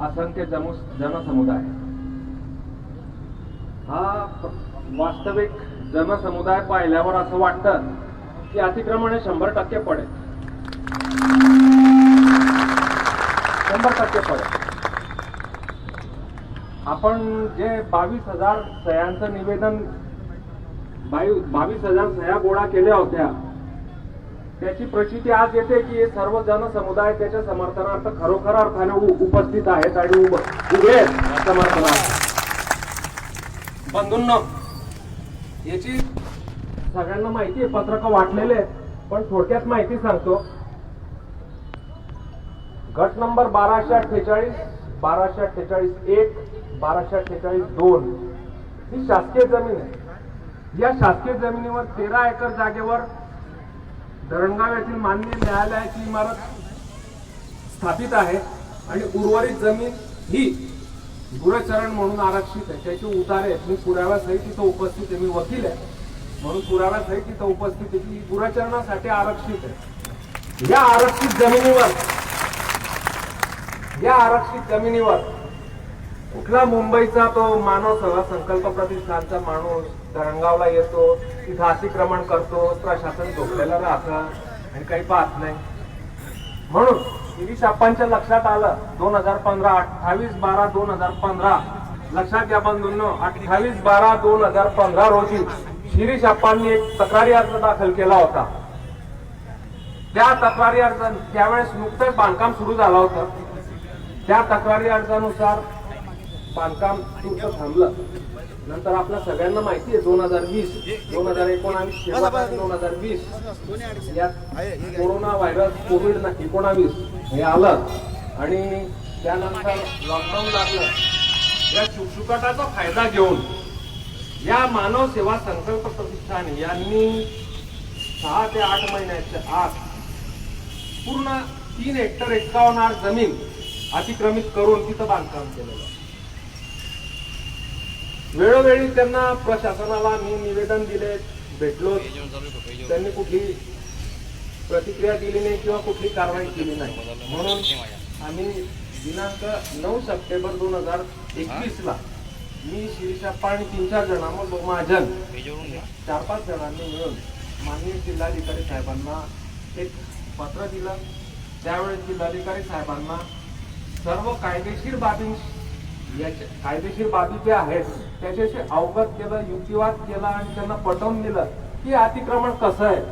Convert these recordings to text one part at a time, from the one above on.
असंख्य जनसमुदाय हा वास्तविक जनसमुदाय पाहिल्यावर असं वाटतं की अतिक्रमण 100% पडेल, 100% पडेल. आपण जे 22,000 सह्यांचं निवेदन 22,000 सह्या गोळा केल्या होत्या त्याची प्रचिती आज येते की सर्व जनसमुदाय त्याच्या समर्थनार्थ खरोखर अर्थाने उपस्थित आहेत आणि उभे आहेत समर्थनार्थ. बंधूंनो, याची सगळ्यांना माहिती आहे, पत्रक वाटलेले, पण थोडक्यात माहिती सांगतो. गट नंबर 1248, 1248-1, 1248-2 ही शासकीय जमीन आहे. या शासकीय जमिनीवर 13 एकर जागेवर धरणगाव येथील माननीय न्यायालयाची इमारत स्थापित आहे आणि उर्वरित जमीन ही गुरचरण म्हणून आरक्षित आहे. त्याचे उतारे मी पुराव्यासहित तिथं उपस्थित आहे, मी वकील आहे म्हणून पुराव्यासहित तिथं उपस्थित आहे की गुरचरणासाठी आरक्षित आहे. या आरक्षित जमिनीवर कुठला मुंबईचा तो मानव सेवा संकल्प प्रतिष्ठानचा माणूस धरणगावला येतो, तिथं अतिक्रमण करतो, प्रशासन झोपलेलं राहतं आणि काही पाहत नाही. म्हणून शिरीष आप्पांच्या लक्षात आलं 2015, 28/12/2015 लक्षात घ्या बंधूंनो, 28/12/2015 रोजी शिरीष आप्पांनी एक तक्रारी अर्ज दाखल केला होता. त्या तक्रारी अर्ज त्यावेळेस नुकतंच बांधकाम सुरू झालं होतं. त्या तक्रारी अर्जानुसार बांधकाम तुमचं थांबलं. नंतर आपल्या सगळ्यांना माहिती आहे 2020, 2019 शेवट 2020 यात कोरोना व्हायरस कोविड-19 हे आलं आणि त्यानंतर लॉकडाऊन लागलं. या शुकशुकाटाचा फायदा घेऊन या मानव सेवा संकल्प प्रतिष्ठान यांनी 6 ते 8 महिन्याच्या आत पूर्ण 3 हेक्टर 51 जमीन अतिक्रमित करून तिथं बांधकाम केलेलं. वेळोवेळी त्यांना प्रशासनाला मी निवेदन दिले, भेटलो, त्यांनी कुठली प्रतिक्रिया दिली नाही किंवा कुठली कारवाई केली नाही. म्हणून आम्ही दिनांक 9 सप्टेंबर 2021 ला मी शिरीष आप्पा आणि 3-4 जणांना महाजन 4-5 जणांनी मिळून माननीय जिल्हाधिकारी साहेबांना एक पत्र दिलं. त्यावेळेस जिल्हाधिकारी साहेबांना सर्व कायदेशीर बाबी ज्या आहेत त्याच्याशी अवगत केलं, युक्तिवाद केला आणि त्यांना पटवून दिलं की अतिक्रमण कसं आहे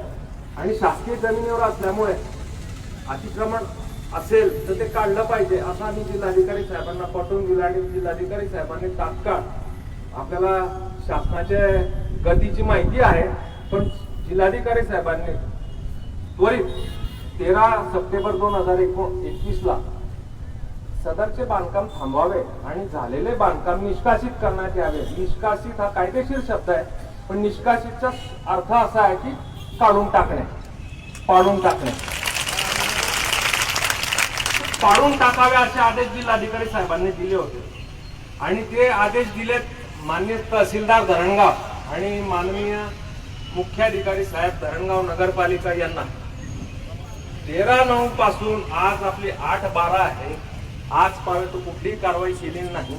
आणि शासकीय जमिनीवर असल्यामुळे अतिक्रमण असेल तर ते काढलं पाहिजे असं आम्ही जिल्हाधिकारी साहेबांना पटवून दिलं. आणि जिल्हाधिकारी साहेबांनी तात्काळ, आपल्याला शासनाच्या गतीची माहिती आहे, पण जिल्हाधिकारी साहेबांनी त्वरित 13 सप्टेंबर 2021 ला सदरचे बांधकाम थांबवावे आणि झालेले बांधकाम निष्कासित करण्यात यावे. निष्कासित हा कायदेशीर शब्द आहे, पण निष्कासितचा अर्थ असा आहे की काढून टाकणे, पाडून टाकणे. पाडून टाकावे असे आदेश जिल्हाधिकारी साहेबांनी दिले होते आणि ते आदेश दिलेत माननीय तहसीलदार धरणगाव आणि माननीय मुख्याधिकारी साहेब धरणगाव नगरपालिका यांना. 13/9 पासून आज आपली 8/12 आहे. आजपर्यंत कुठलीही कारवाई केली नाही.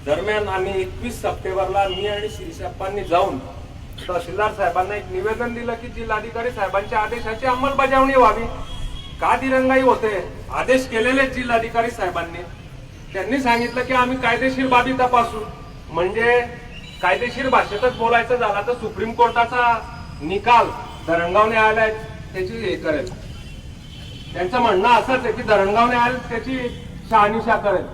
दरम्यान आम्ही 21 सप्टेंबरला मी आणि शिरीष आप्पांनी जाऊन तहसीलदार साहेबांना एक निवेदन दिलं की जिल्हाधिकारी साहेबांच्या आदेशाची अंमलबजावणी व्हावी. का दिरंगाई होते? आदेश केलेले जिल्हाधिकारी साहेबांनी. त्यांनी सांगितलं की आम्ही कायदेशीर बाबी तपासू. म्हणजे कायदेशीर भाषेतच बोलायचं झालं तर सुप्रीम कोर्टाचा निकाल धरणगाव न्यायालय त्याची हे करेल. त्यांचं म्हणणं असंच आहे की धरणगाव न्यायालय त्याची शहानिशा करेल.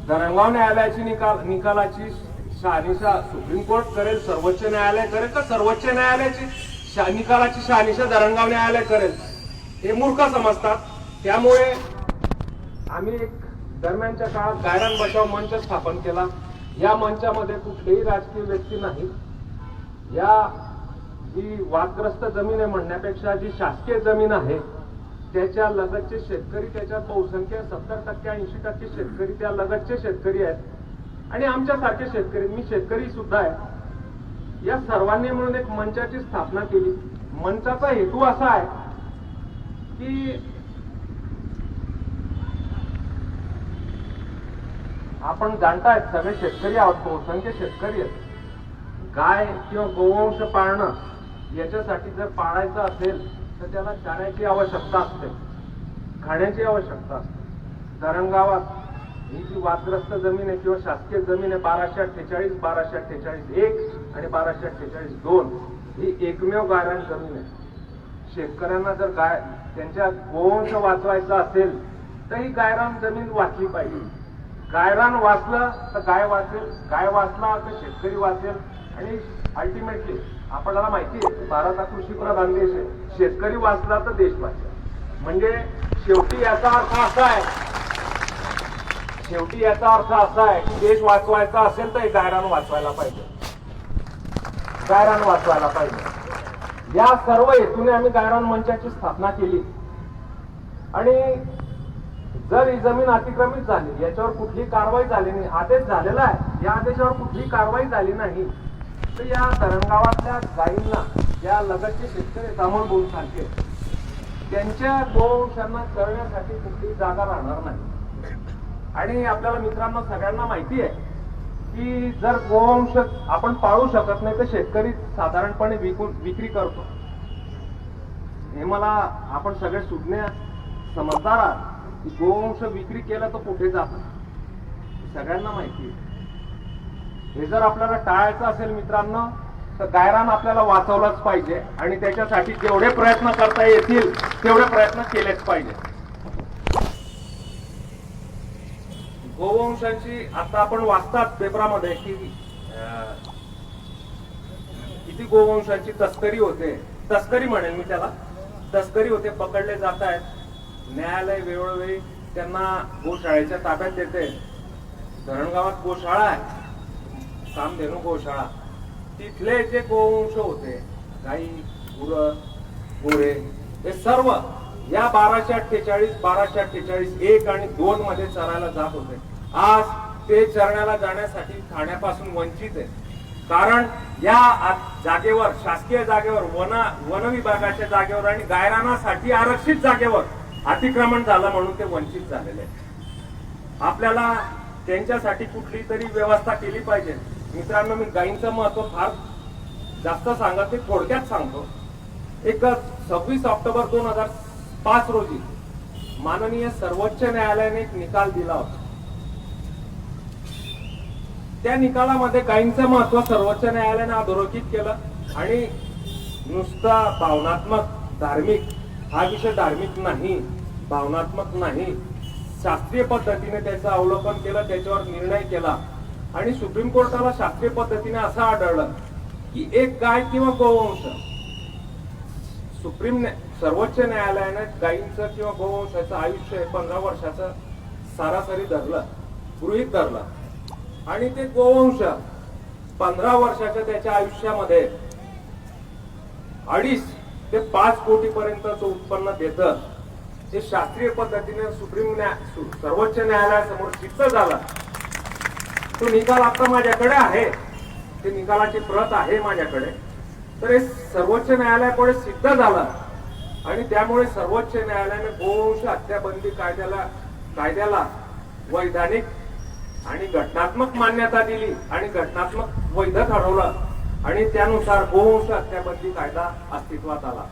धरणगाव न्यायालयाची निकालाची शहानिशा सुप्रीम कोर्ट करेल, सर्वोच्च न्यायालय करेल, तर सर्वोच्च न्यायालयाची निकालाची शहानिशा धरणगाव न्यायालय करेल. हे मूर्ख समजतात. त्यामुळे आम्ही एक दरम्यानच्या काळात गायरान बचाव मंच स्थापन केला. या मंचामध्ये कुठलीही राजकीय व्यक्ती नाही. या जी वादग्रस्त जमीन आहे म्हणण्यापेक्षा जी शासकीय जमीन आहे त्याच्या लगतचे शेतकरी, त्याच्यात बहुसंख्य 70%-80% शेतकरी त्या लगतचे शेतकरी आहेत. आणि आमच्यासारखे शेतकरी, मी शेतकरी सुद्धा आहे, या सर्वांनी मिळून एक मंचाची स्थापना केली. मंचाचा हेतू असा आहे की आपण जाणतायत सगळे शेतकरी आहोत, बहुसंख्य शेतकरी आहेत. गाय किंवा गोवंश पाळणं याच्यासाठी जर पाळायचं असेल तर त्याला चाऱ्याची आवश्यकता असते, खाण्याची आवश्यकता असते. धरणगावात ही जी वादग्रस्त जमीन आहे किंवा शासकीय जमीन आहे 1248, 1248-1 आणि 1248-2 ही एकमेव गायरान जमीन आहे. शेतकऱ्यांना जर त्यांच्या गोवंश वाचवायचा असेल तर ही गायरान जमीन वाचली पाहिजे. गायरान वाचलं तर गाय वाचेल, गाय वाचला तर शेतकरी वाचेल आणि अल्टिमेटली आपल्याला माहिती आहे भारत हा कृषीप्रधान देश आहे. शेतकरी वाचला तर देश वाचेल. म्हणजे शेवटी याचा अर्थ असा आहे की देश वाचवायचा असेल तर गायरान वाचवायला पाहिजे, गायरान वाचवायला पाहिजे. या सर्व हेतूने आम्ही गायरान मंचाची स्थापना केली. आणि जर ही जमीन अतिक्रमित झाली, याच्यावर कुठली कारवाई झाली नाही, आदेश झालेला आहे, या आदेशावर कुठली कारवाई झाली नाही, तर या धरणगावातल्या गायींना, या लगतचे शेतकरी सामोर बोलून सांगते, त्यांच्या गोवंशांना चरण्यासाठी कुठली जागा राहणार नाही. आणि आपल्याला मित्रांनो सगळ्यांना माहिती आहे की जर गोवंश आपण पाळू शकत नाही तर शेतकरी साधारणपणे विक्री करतो. हे मला आपण सगळे सुज्ञ समजदार आहात की गोवंश विक्री केला तर कुठे जातात सगळ्यांना माहिती आहे. हे जर आपल्याला टाळायचं असेल मित्रांनो तर गायरान आपल्याला वाचवलंच पाहिजे आणि त्याच्यासाठी जेवढे प्रयत्न करता येतील तेवढे प्रयत्न केलेच पाहिजे. गोवंशांची आता आपण वाचतात पेपरामध्ये की किती गोवंशांची तस्करी होते, तस्करी म्हणेल मी त्याला, तस्करी होते, पकडले जात आहेत. न्यायालय वेळोवेळी त्यांना गोशाळेच्या ताब्यात देते. धरणगावात गोशाळा आहे, कामधेनू गोशाळा, तिथले जे गोवंश होते गाई, गुरं, गोरे, हे सर्व या 1248, 1248-1 आणि 2 मध्ये चरायला जात होते. आज ते चरण्याला जाण्यासाठी खाण्यापासून वंचित आहे. कारण या जागेवर, शासकीय जागेवर, वन विभागाच्या जागेवर आणि गायरानासाठी आरक्षित जागेवर अतिक्रमण झालं म्हणून ते वंचित झालेले. आपल्याला त्यांच्यासाठी कुठली तरी व्यवस्था केली पाहिजे. मित्रांनो, मी गायींचं महत्व फार जास्त सांगत नाही, थोडक्यात सांगतो. एक 26 ऑक्टोबर 2005 रोजी माननीय सर्वोच्च न्यायालयाने एक निकाल दिला होता. त्या निकालामध्ये गायींचं महत्व सर्वोच्च न्यायालयाने अधोरेखित केलं आणि नुसता भावनात्मक, धार्मिक, हा विषय धार्मिक नाही, भावनात्मक नाही, शास्त्रीय पद्धतीने त्याचं अवलोकन केलं, त्याच्यावर निर्णय केला. आणि सुप्रीम कोर्टाला शास्त्रीय पद्धतीने असं आढळलं की एक गाय किंवा गोवंश, सर्वोच्च न्यायालयाने गायींचं किंवा गोवंशाचं आयुष्य 15 वर्षाचं सरासरी धरलं, गृहीत धरलं. आणि ते गोवंश 15 वर्षाच्या त्याच्या आयुष्यामध्ये 2.5 ते 5 कोटीपर्यंतचं उत्पन्न देतं. जे शास्त्रीय पद्धतीने सर्वोच्च न्यायालयासमोर सिद्ध झाला. तो निकाल आता माझ्याकडे आहे, ते निकालाची प्रत आहे माझ्याकडे. तर हे सर्वोच्च न्यायालयापुढे सिद्ध झालं आणि त्यामुळे सर्वोच्च न्यायालयाने गोवंश हत्याबंदी कायद्याला वैधानिक आणि घटनात्मक मान्यता दिली आणि घटनात्मक वैध ठरवलं आणि त्यानुसार गोवंश हत्याबंदी कायदा अस्तित्वात आला.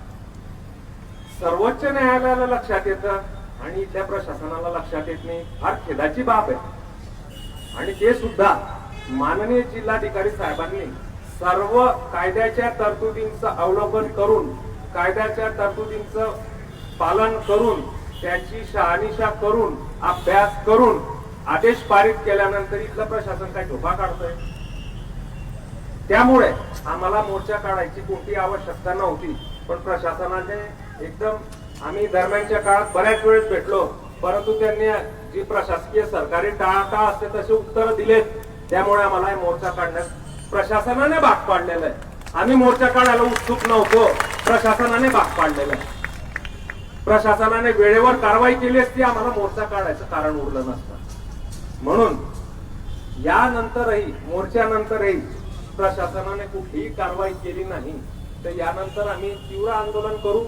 सर्वोच्च न्यायालयाला लक्षात येतं आणि इथल्या प्रशासनाला लक्षात येत नाही, फार खेदाची बाब आहे. आणि ते सुद्धा माननीय जिल्हाधिकारी साहेबांनी सर्व कायद्याच्या तरतुदींचं अवलोकन करून, कायद्याच्या तरतुदींचं पालन करून, त्याची शहानिशा करून, अभ्यास करून आदेश पारित केल्यानंतर इथलं प्रशासन काय धोका काढतंय. त्यामुळे आम्हाला मोर्चा काढायची कोणती आवश्यकता नव्हती. पण प्रशासनाने एकदम, आम्ही दरम्यानच्या काळात बऱ्याच वेळेस भेटलो, परंतु त्यांनी जी प्रशासकीय सरकारी टाळाटाळ असते तसे उत्तर दिलेत. त्यामुळे आम्हाला मोर्चा काढण्यास प्रशासनाने भाग पाडलेला आहे. आम्ही मोर्चा काढायला उत्सुक नव्हतो, प्रशासनाने भाग पाडलेला आहे. प्रशासनाने वेळेवर कारवाई केली असती, आम्हाला मोर्चा काढायचं कारण उरलं नसतं. म्हणून यानंतरही मोर्चानंतरही प्रशासनाने कुठलीही कारवाई केली नाही, तर यानंतर आम्ही तीव्र आंदोलन करू,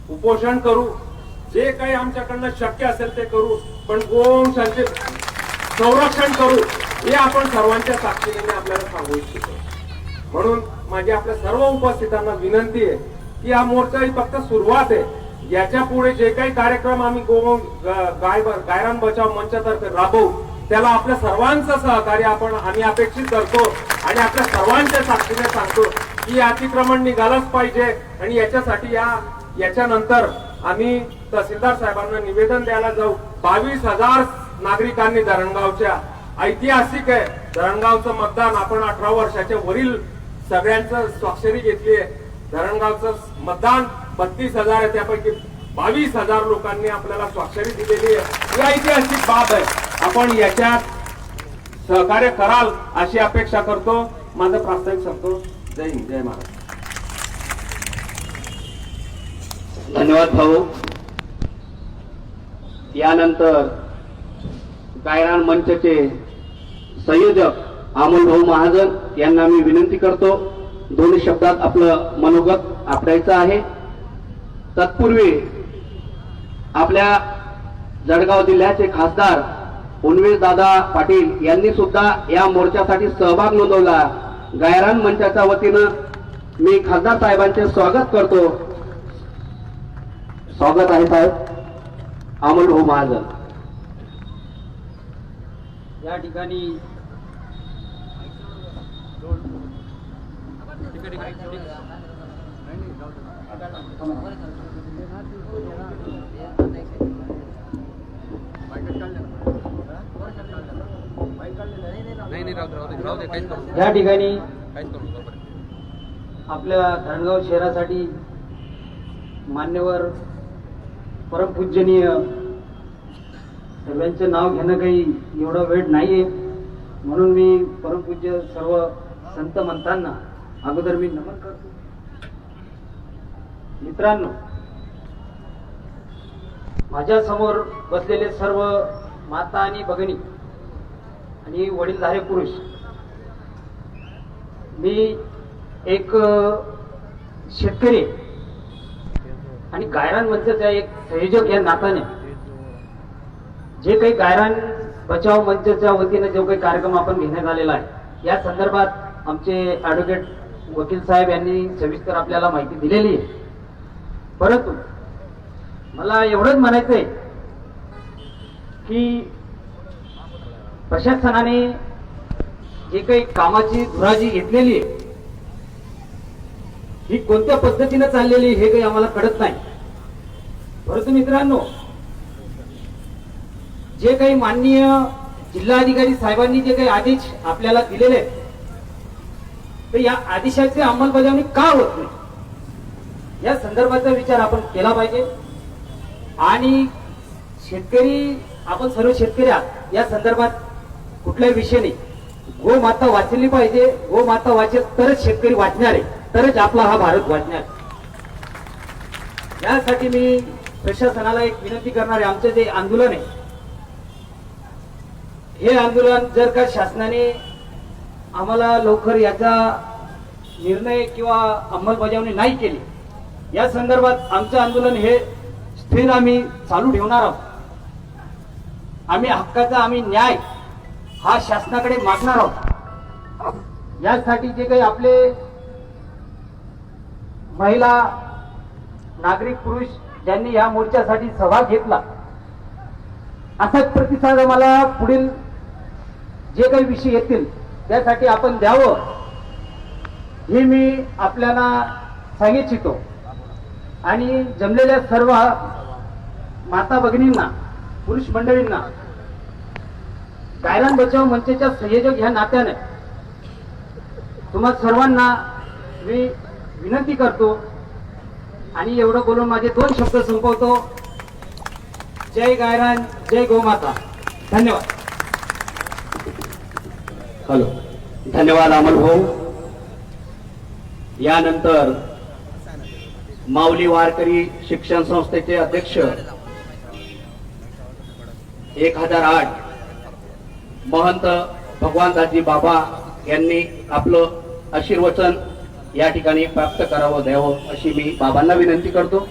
उपोषण करू, जे काही आमच्याकडनं शक्य असेल ते करू, पण गोवंशांचे संरक्षण करू हे आपण सर्वांच्या साक्षीने मी आपल्याला सांगू इच्छितो. म्हणून माझी आपल्या सर्व उपस्थितांना विनंती आहे की हा मोर्चा ही फक्त सुरुवात आहे. याच्या पुढे जे काही कार्यक्रम आम्ही गायरान बचाव मंचातर्फे राबवू त्याला आपल्या सर्वांचं सहकार्य आम्ही अपेक्षित करतो आणि आपल्या सर्वांच्या साक्षीने सांगतो की अतिक्रमण निघालंच पाहिजे. आणि याच्यासाठी याच्यानंतर आम्ही तहसीलदार साहेबांना निवेदन द्यायला जाऊ. 22,000 नागरिकांनी धरणगावच्या, ऐतिहासिक आहे धरणगावचं मतदान, आपण 18 वर्षाच्या वरील सगळ्यांचं स्वाक्षरी घेतली आहे. धरणगावचं मतदान 32,000 आहे, त्यापैकी 22,000 लोकांनी आपल्याला स्वाक्षरी दिलेली आहे. ही ऐतिहासिक बाब आहे. आपण याच्यात सहकार्य कराल अशी अपेक्षा करतो. माझं प्रास्ताविक संपतो. जय हिंद, जय महाराष्ट्र. धन्यवाद भाऊ. यानंतर गायरान मंचचे संयोजक अमोल भाऊ महाजन यांना मी विनंती करतो, 2 शब्दात आपलं मनोगत आपटायचं आहे. तत्पूर्वी आपल्या जळगाव जिल्ह्याचे खासदार उन्मेष दादा पाटील यांनी सुद्धा या मोर्चासाठी सहभाग नोंदवला. गायरान मंचाच्या वतीनं मी खासदार साहेबांचे स्वागत करतो. स्वागत आहे साहेब. अमोल भाऊ महाजन. या ठिकाणी या ठिकाणी आपल्या धरणगाव शहरासाठी मान्यवर परमपूजनीय सर्वांचे नाव घेणं काही एवढा वेळ नाहीये, म्हणून मी परमपूज्य सर्व संत मंतांना अगोदर मी नमन करतो. मित्रांनो, माझ्या समोर बसलेले सर्व माता आणि भगिनी आणि वडीलधारे पुरुष, मी एक शेतकरी आणि गायरान मंचचा एक संयोजक या नात्याने जे काही गायरान बचाव मंचच्या वतीने जो काही कार्यक्रम आपण घेण्यात आलेला आहे या संदर्भात आमचे ॲडव्होकेट वकील साहेब यांनी सविस्तर आपल्याला माहिती दिलेली आहे. परंतु मला एवढंच म्हणायचं आहे की प्रशासनाने जे काही कामाची धुराजी घेतलेली आहे ही कोणत्या पद्धतीने चाललेली हे काही आम्हाला कळत नाही. परंतु मित्रांनो, जे काही माननीय जिल्हाधिकारी साहेबांनी जे काही आदेश आपल्याला दिलेले आहेत तर या आदेशाची अंमलबजावणी का होत नाही या संदर्भाचा विचार आपण केला पाहिजे. आणि शेतकरी, आपण सर्व शेतकरी आहात, या संदर्भात कुठलाही विषय नाही. गोमाता वाचली पाहिजे. गोमाता वाचेल तरच शेतकरी वाचणार आहे, तरच आपला हा भारत वाचणार. यासाठी मी प्रशासनाला एक विनंती करणार आहे. आमचं जे आंदोलन आहे हे आंदोलन जर का शासनाने आम्हाला लवकर याचा निर्णय किंवा अंमलबजावणी नाही केली, या संदर्भात आमचं आंदोलन हे स्थिर आम्ही चालू ठेवणार आहोत. आम्ही हक्काचा, आम्ही न्याय हा शासनाकडे मागणार आहोत. यासाठी जे काही आपले महिला, नागरिक, पुरुष ज्यांनी या मोर्चासाठी सहभाग घेतला, असाच प्रतिसाद आम्हाला पुढील जे काही विषय येतील त्यासाठी आपण द्यावं हे मी आपल्याला सांगू इच्छितो. आणि जमलेल्या सर्व माता भगिनींना, पुरुष मंडळींना, गायरान बचाव मंचच्या संयोजक ह्या नात्याने तुम्हा सर्वांना मी विनंती करतो आणि एवढं बोलून माझे 2 शब्द संपवतो. जय गायरान, जय गोमाता. धन्यवाद. हॅलो. धन्यवाद अमोल भाऊ. यानंतर माऊली वारकरी शिक्षण संस्थेचे अध्यक्ष 1008 महंत भगवानदासजी बाबा यांनी आपलं आशीर्वचन या ठिकाणी प्राप्त करावं द्यावं अशी मी बाबांना विनंती करतो.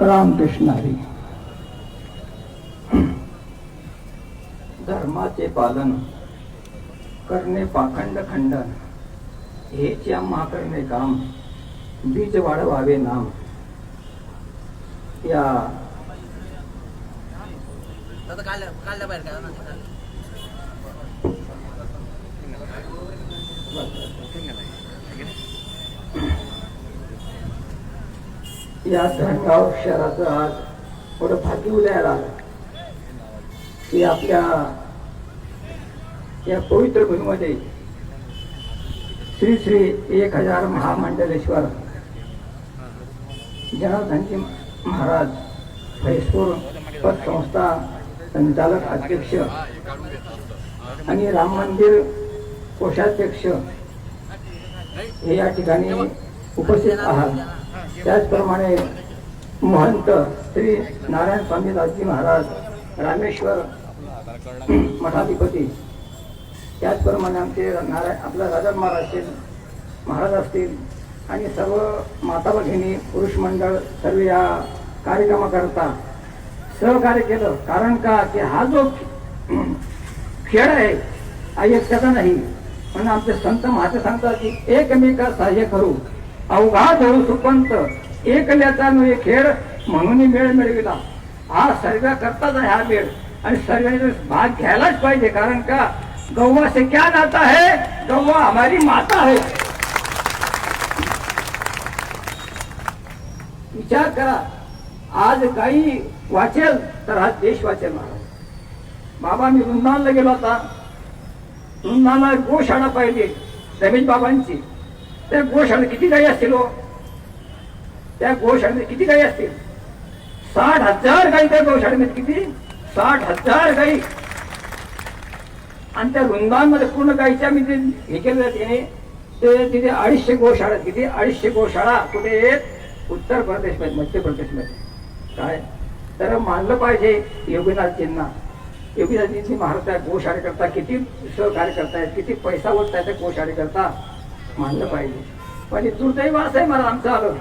रामकृष्ण हरी. धर्माचे पालन करणे पाखंड खंडन हेच आम्हा करणे काम बीज वाढवावे नाम. या या धरणगाव शहराचं आज थोडं भाग्य उदयाला आलं की आपल्या या पवित्र भूमीमध्ये श्री श्री 1000 महामंडलेश्वर जनार्दनजी महाराज फैसपूर पतसंस्था संचालक अध्यक्ष आणि राम मंदिर कोषाध्यक्ष हे या ठिकाणी उपस्थित आहात. त्याचप्रमाणे महंत श्री नारायण स्वामी दासजी महाराज रामेश्वर मठाधिपती, त्याचप्रमाणे आमचे आपला राजा महाराज असतील आणि सर्व माता भगिनी पुरुष मंडळ सर्व या कार्यक्रमाकरता सहकार्य केलं. कारण का की हा जो खेळ आहे हा एकट्याचा नाही, म्हणून आमचे संत महात्मे सांगतात की एकमेका सहाय्य करू अवघा धरू सुपंत एकल्याचा नो खेळ म्हणून मेळ मिळविला. हा सर्व करताच आहे हा वेळ आणि सर्वांनी भाग घ्यायलाच पाहिजे. कारण का गौवा से क्या नाता है, गौवा हमारी माता है. विचार करा, आज गाई वाचेल तर हा देश वाचेल. महाराज बाबा मी वृंदावनला गेलो होता. वृंदावनला गोशाळा पाहिली रमेश बाबांची. त्या गोशाळेत किती गाई असतील हो? त्या गोशाळेमध्ये किती गाई असतील? 60,000 गाई त्या गोशाळेमध्ये. किती? 60,000 गाई. आणि त्या वृंदावनमध्ये पूर्ण गाईच्या मी हे केलं त्याने ते तिथे 250 गोशाळा. किती? 250 गोशाळा कुठे आहेत? उत्तर प्रदेशमध्ये, मध्य प्रदेशमध्ये. काय तर मानलं पाहिजे योगीनाथजींना. योगीनाथजींची महाराज गोशाळे करता किती सहकार्य करतायत, किती पैसा ओढतायत त्या गोशाळे करता, मानलं पाहिजे. पण दुर्दैव असं आहे मला आमचं आलं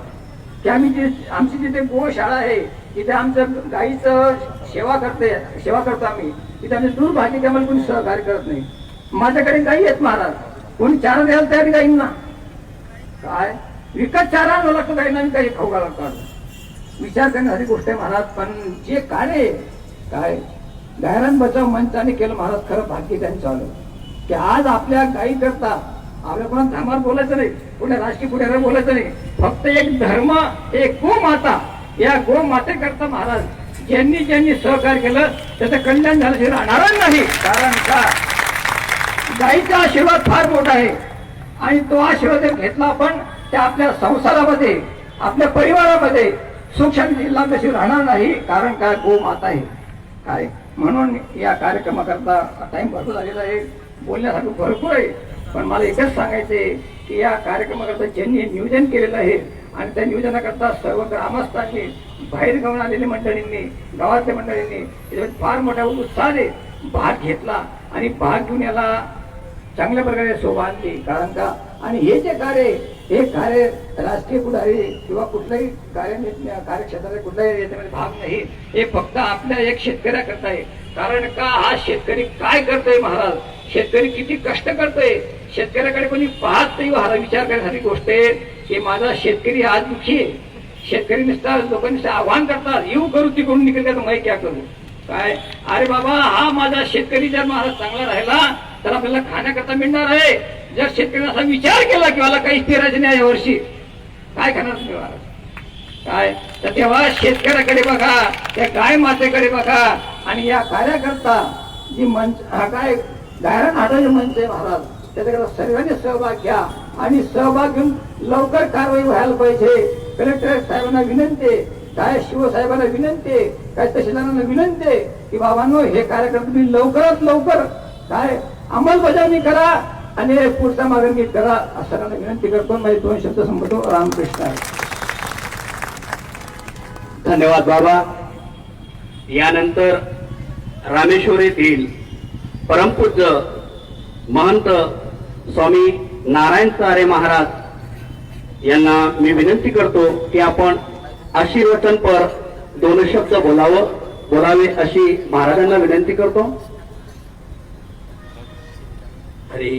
की आमची जिथे गोशाळा आहे तिथे आमचं गाईचं सेवा करतो आम्ही. तिथे आमचे दुर्भाग्य की आम्हाला कोणी सहकार्य करत नाही. माझ्याकडे गाई आहेत महाराज, कोणी चारा द्यायला तयारी गाईंना. काय विकत चारा आणावं लागतो गाईंना, मी काही खाऊ लागतो. विचार करण्यासारी गोष्ट आहे महाराज. पण जे कार्य काय गायरान बचाव मंचाने केलं महाराज, खरं भाग्य त्यांचं आलं की आज आपल्या गाई करता आपल्या कोणा धर्मावर बोलायचं नाही, कोणा राजकीय पुढे बोलायचं नाही. फक्त एक धर्म, एक गोमाता, या गोमातेकरता महाराज ज्यांनी सहकार्य केलं त्याचं कल्याण झाल्याशिवाय राहणार नाही. कारण का गाईचा आशीर्वाद फार मोठा आहे आणि तो आशीर्वाद घेतला आपण त्या आपल्या संसारामध्ये, आपल्या परिवारामध्ये सुख शांती लाभल्याशिवाय राहणार नाही. कारण का गोमाता आहे. काय म्हणून या कार्यक्रमाकरता टाइम भरपूर झालेला आहे, बोलण्यासाठी भरपूर आहे. पण मला एकच सांगायचे की या कार्यक्रमाकरता ज्यांनी नियोजन केलेलं आहे आणि त्या नियोजनाकरता सर्व ग्रामस्थांनी, बाहेर गावून आलेल्या मंडळींनी, गावातल्या मंडळींनी याच्यात फार मोठ्या उत्साहाने भाग घेतला आणि भाग घेऊन याला चांगल्या प्रकारे शोभा आणली. कारण का आणि हे जे कार्य, हे कार्य राजकीय पुढारी किंवा कुठल्याही कार्यक्षेत्रात कुठल्याही याच्यामध्ये भाग नाही. हे फक्त आपल्या एक शेतकऱ्याकरता आहे. कारण का हा शेतकरी काय करतोय महाराज, शेतकरी किती कष्ट करतोय, शेतकऱ्याकडे कोणी पाहत नाही. महाराज विचार करण्यासाठी गोष्ट आहे की माझा शेतकरी आज दुखी आहे. शेतकरी नुसता लोकांनी आव्हान करतात, येऊ करू ती करून निघेल तर मैं क्या करू. काय अरे बाबा, हा माझा शेतकरी जर महाराज चांगला राहिला तर आपल्याला खाण्याकरता मिळणार आहे. जर शेतकऱ्याने असा विचार केला की मला काहीच पेरायचं नाही या वर्षी, काय खाणार तुम्ही महाराज. काय तर तेव्हा शेतकऱ्याकडे बघा, त्या गाय मातेकडे बघा आणि या कार्याकरता जी मंच, हा काय गायरान हाताचे मंच आहे महाराज, त्याच्याकडे सर्वांनी सहभाग घ्या आणि सहभाग घेऊन लवकर कारवाई व्हायला पाहिजे. कलेक्टर साहेबांना विनंती आहे, काय शिवसाहेबांना विनंती आहे, काय तहसीलदारांना विनंती आहे की बाबांनो हे कार्यक्रम तुम्ही लवकरात लवकर काय अंमलबजावणी करा आणि पुढचा मागणी करा असं सगळ्यांना विनंती करतो. माझे 2 शब्द संबोधतो. रामकृष्ण आहे. धन्यवाद बाबा. यानंतर रामेश्वर येथील परमपूज्य महंत स्वामी नारायण चारे महाराज यांना मी विनंती करतो की आपण आशीर्वचनपर 2 शब्द बोलावे अशी महाराजांना विनंती करतो. हरी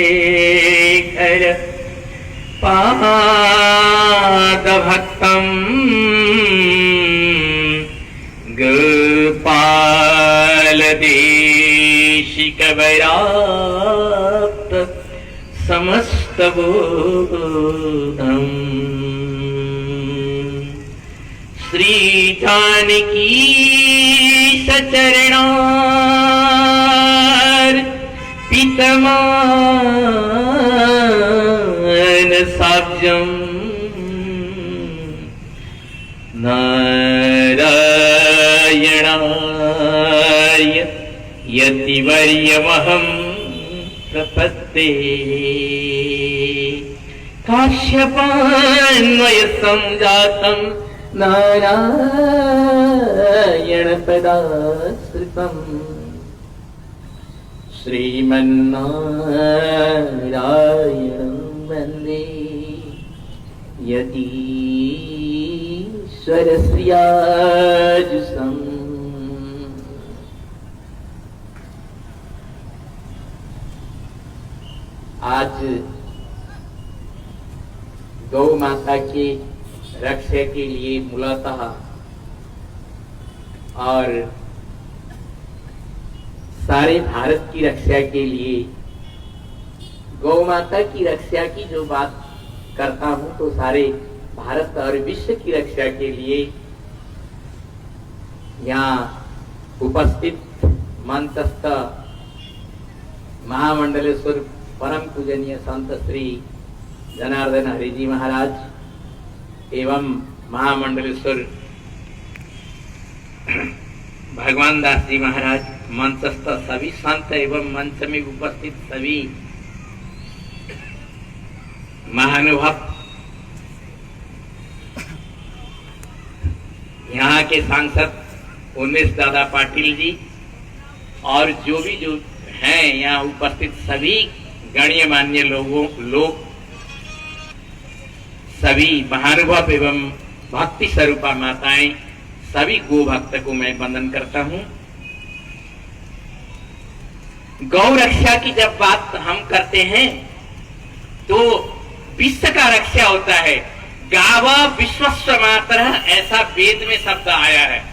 नारायणार्यतिशेखर पादभक्तम् गोपालदेशिकवैराप्त समस्तबोधम् श्रीजानकी पितमान साब्जम् नारायणाय यतिवर्यमहं प्रपद्ये काश्यपान्वय संजातं नारायण पदाश्रितम् श्रीमन्नारायणं वन्दे यतीश्वर श्रियाजुषम्. आज गौ माता की रक्षा के लिए मूलतः और सारे भारत की रक्षा के लिए गौ माता की रक्षा की जो बात करता हूं तो सारे भारत और विश्व की रक्षा के लिए यहाँ उपस्थित मंचस्थ महामंडलेश्वर परम पूजनीय संत श्री जनार्दन हरिजी महाराज एवं महामंडलेश्वर भगवान दास जी महाराज, मंचस्थ सभी संत एवं मंच में उपस्थित सभी महानुभाव, यहाँ के सांसद उमेश दादा पाटिल जी और जो हैं यहाँ उपस्थित सभी गण्यमान्य लोग सभी महानुभाव एवं भक्ति स्वरूपा माताएं, सभी गो भक्त को मैं वंदन करता हूं। गौ रक्षा की जब बात हम करते हैं तो विश्व का रक्षा होता है। गाव विश्वस्व मातरः, ऐसा वेद में शब्द आया है।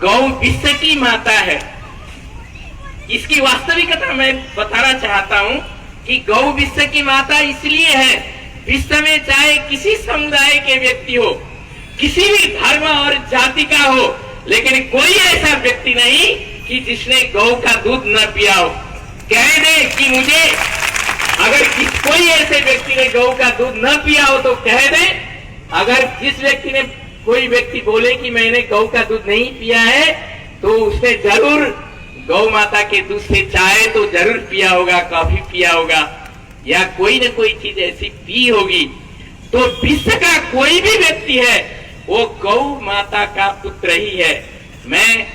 गौ विश्व की माता है। इसकी वास्तविकता मैं बताना चाहता हूं कि गौ विश्व की माता इसलिए है, विश्व में चाहे किसी समुदाय के व्यक्ति हो, किसी भी धर्म और जाति का हो, लेकिन कोई ऐसा व्यक्ति नहीं कि जिसने गौ का दूध न पिया हो। कह दे कि मुझे, अगर कोई ऐसे व्यक्ति ने गौ का दूध न पिया हो तो कह दे। अगर जिस व्यक्ति ने, कोई व्यक्ति बोले कि मैंने गौ का दूध नहीं पिया है, तो उसने जरूर गौ माता के दूध से चाय तो जरूर पिया होगा, कॉफी पिया होगा, या कोई न कोई चीज ऐसी पी होगी। तो विश्व का कोई भी व्यक्ति है वो गौ माता का पुत्र ही है। मैं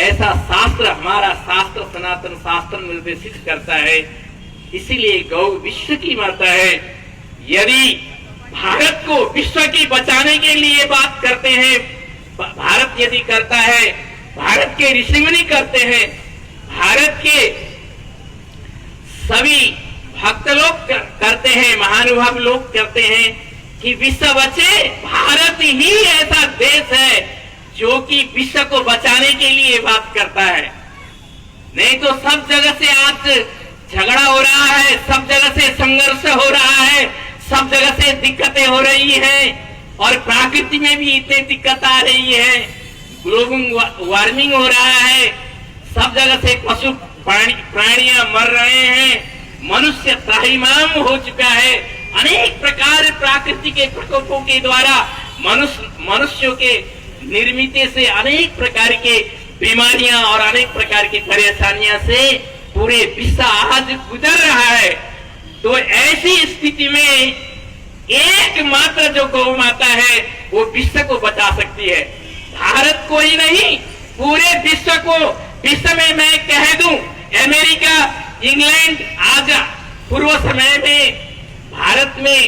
ऐसा शास्त्र, हमारा शास्त्र, सनातन शास्त्र निर्देशित करता है। इसीलिए गौ विश्व की माता है। यदि भारत को विश्व की बचाने के लिए बात करते हैं, भारत यदि करता है, भारत के ऋषि मुनि करते हैं, भारत के सभी भक्त लोग करते हैं, महानुभाव लोग करते हैं कि विश्व बचे। भारत ही ऐसा देश है जो कि विश्व को बचाने के लिए बात करता है। नहीं तो सब जगह से आज झगड़ा हो रहा है, सब जगह से संघर्ष हो रहा है, सब जगह से दिक्कतें हो रही हैं और प्रकृति में भी इतनी दिक्कत आ रही है। ग्लोबल वार्मिंग हो रहा है, सब जगह से पशु प्राणियां मर रहे हैं, मनुष्य त्राहिमाम हो चुका है। अनेक प्रकार प्रकृति के प्रकोपों के द्वारा मनुष्यों के निर्मित से अनेक प्रकार के बीमारियां और अनेक प्रकार की परेशानियां से पूरे विश्व आज गुजर रहा है। तो ऐसी स्थिति में एकमात्र जो गौ माता है वो विश्व को बचा सकती है। भारत को ही नहीं, पूरे विश्व को। विश्व में मैं कह दूं, अमेरिका, इंग्लैंड, आज पूर्व समय में भारत में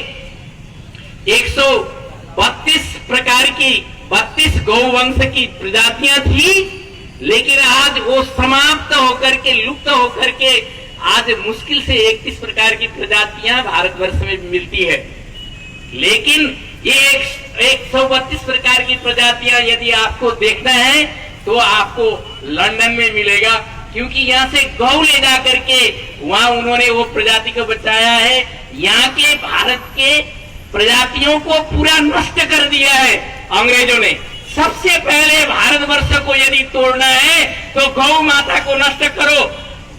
132 प्रकार की 32 गौवंश की प्रजातियां थी, लेकिन आज वो समाप्त होकर के, लुप्त होकर के आज मुश्किल से 31 प्रकार की प्रजातियां भारतवर्ष में मिलती है। लेकिन ये 132 प्रकार की प्रजातियां यदि आपको देखना है तो आपको लंदन में मिलेगा, क्योंकि यहाँ से गौ ले जा करके वहां उन्होंने वो प्रजाति को बचाया है। यहाँ के भारत के प्रजातियों को पूरा नष्ट कर दिया है अंग्रेजों ने। सबसे पहले भारतवर्ष को यदि तोड़ना है तो गौ माता को नष्ट करो,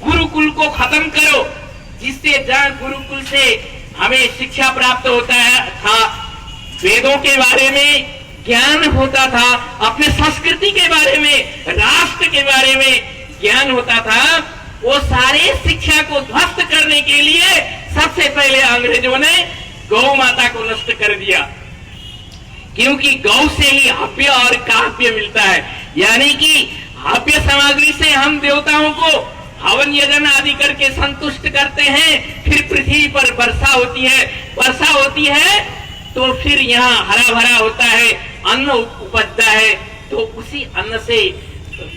गुरुकुल को खत्म करो, जिससे जहां गुरुकुल से हमें शिक्षा प्राप्त होता है था, वेदों के बारे में ज्ञान होता था, अपने संस्कृति के बारे में, राष्ट्र के बारे में ज्ञान होता था, वो सारे शिक्षा को ध्वस्त करने के लिए सबसे पहले अंग्रेजों ने गौ माता को नष्ट कर दिया। क्योंकि गौ से ही हव्य और काव्य मिलता है, यानी कि हव्य सामग्री से हम देवताओं को हवन यजन आदि करके संतुष्ट करते हैं, फिर पृथ्वी पर वर्षा होती है, वर्षा होती है तो फिर यहाँ हरा भरा होता है, अन्न उपजता है, तो उसी अन्न से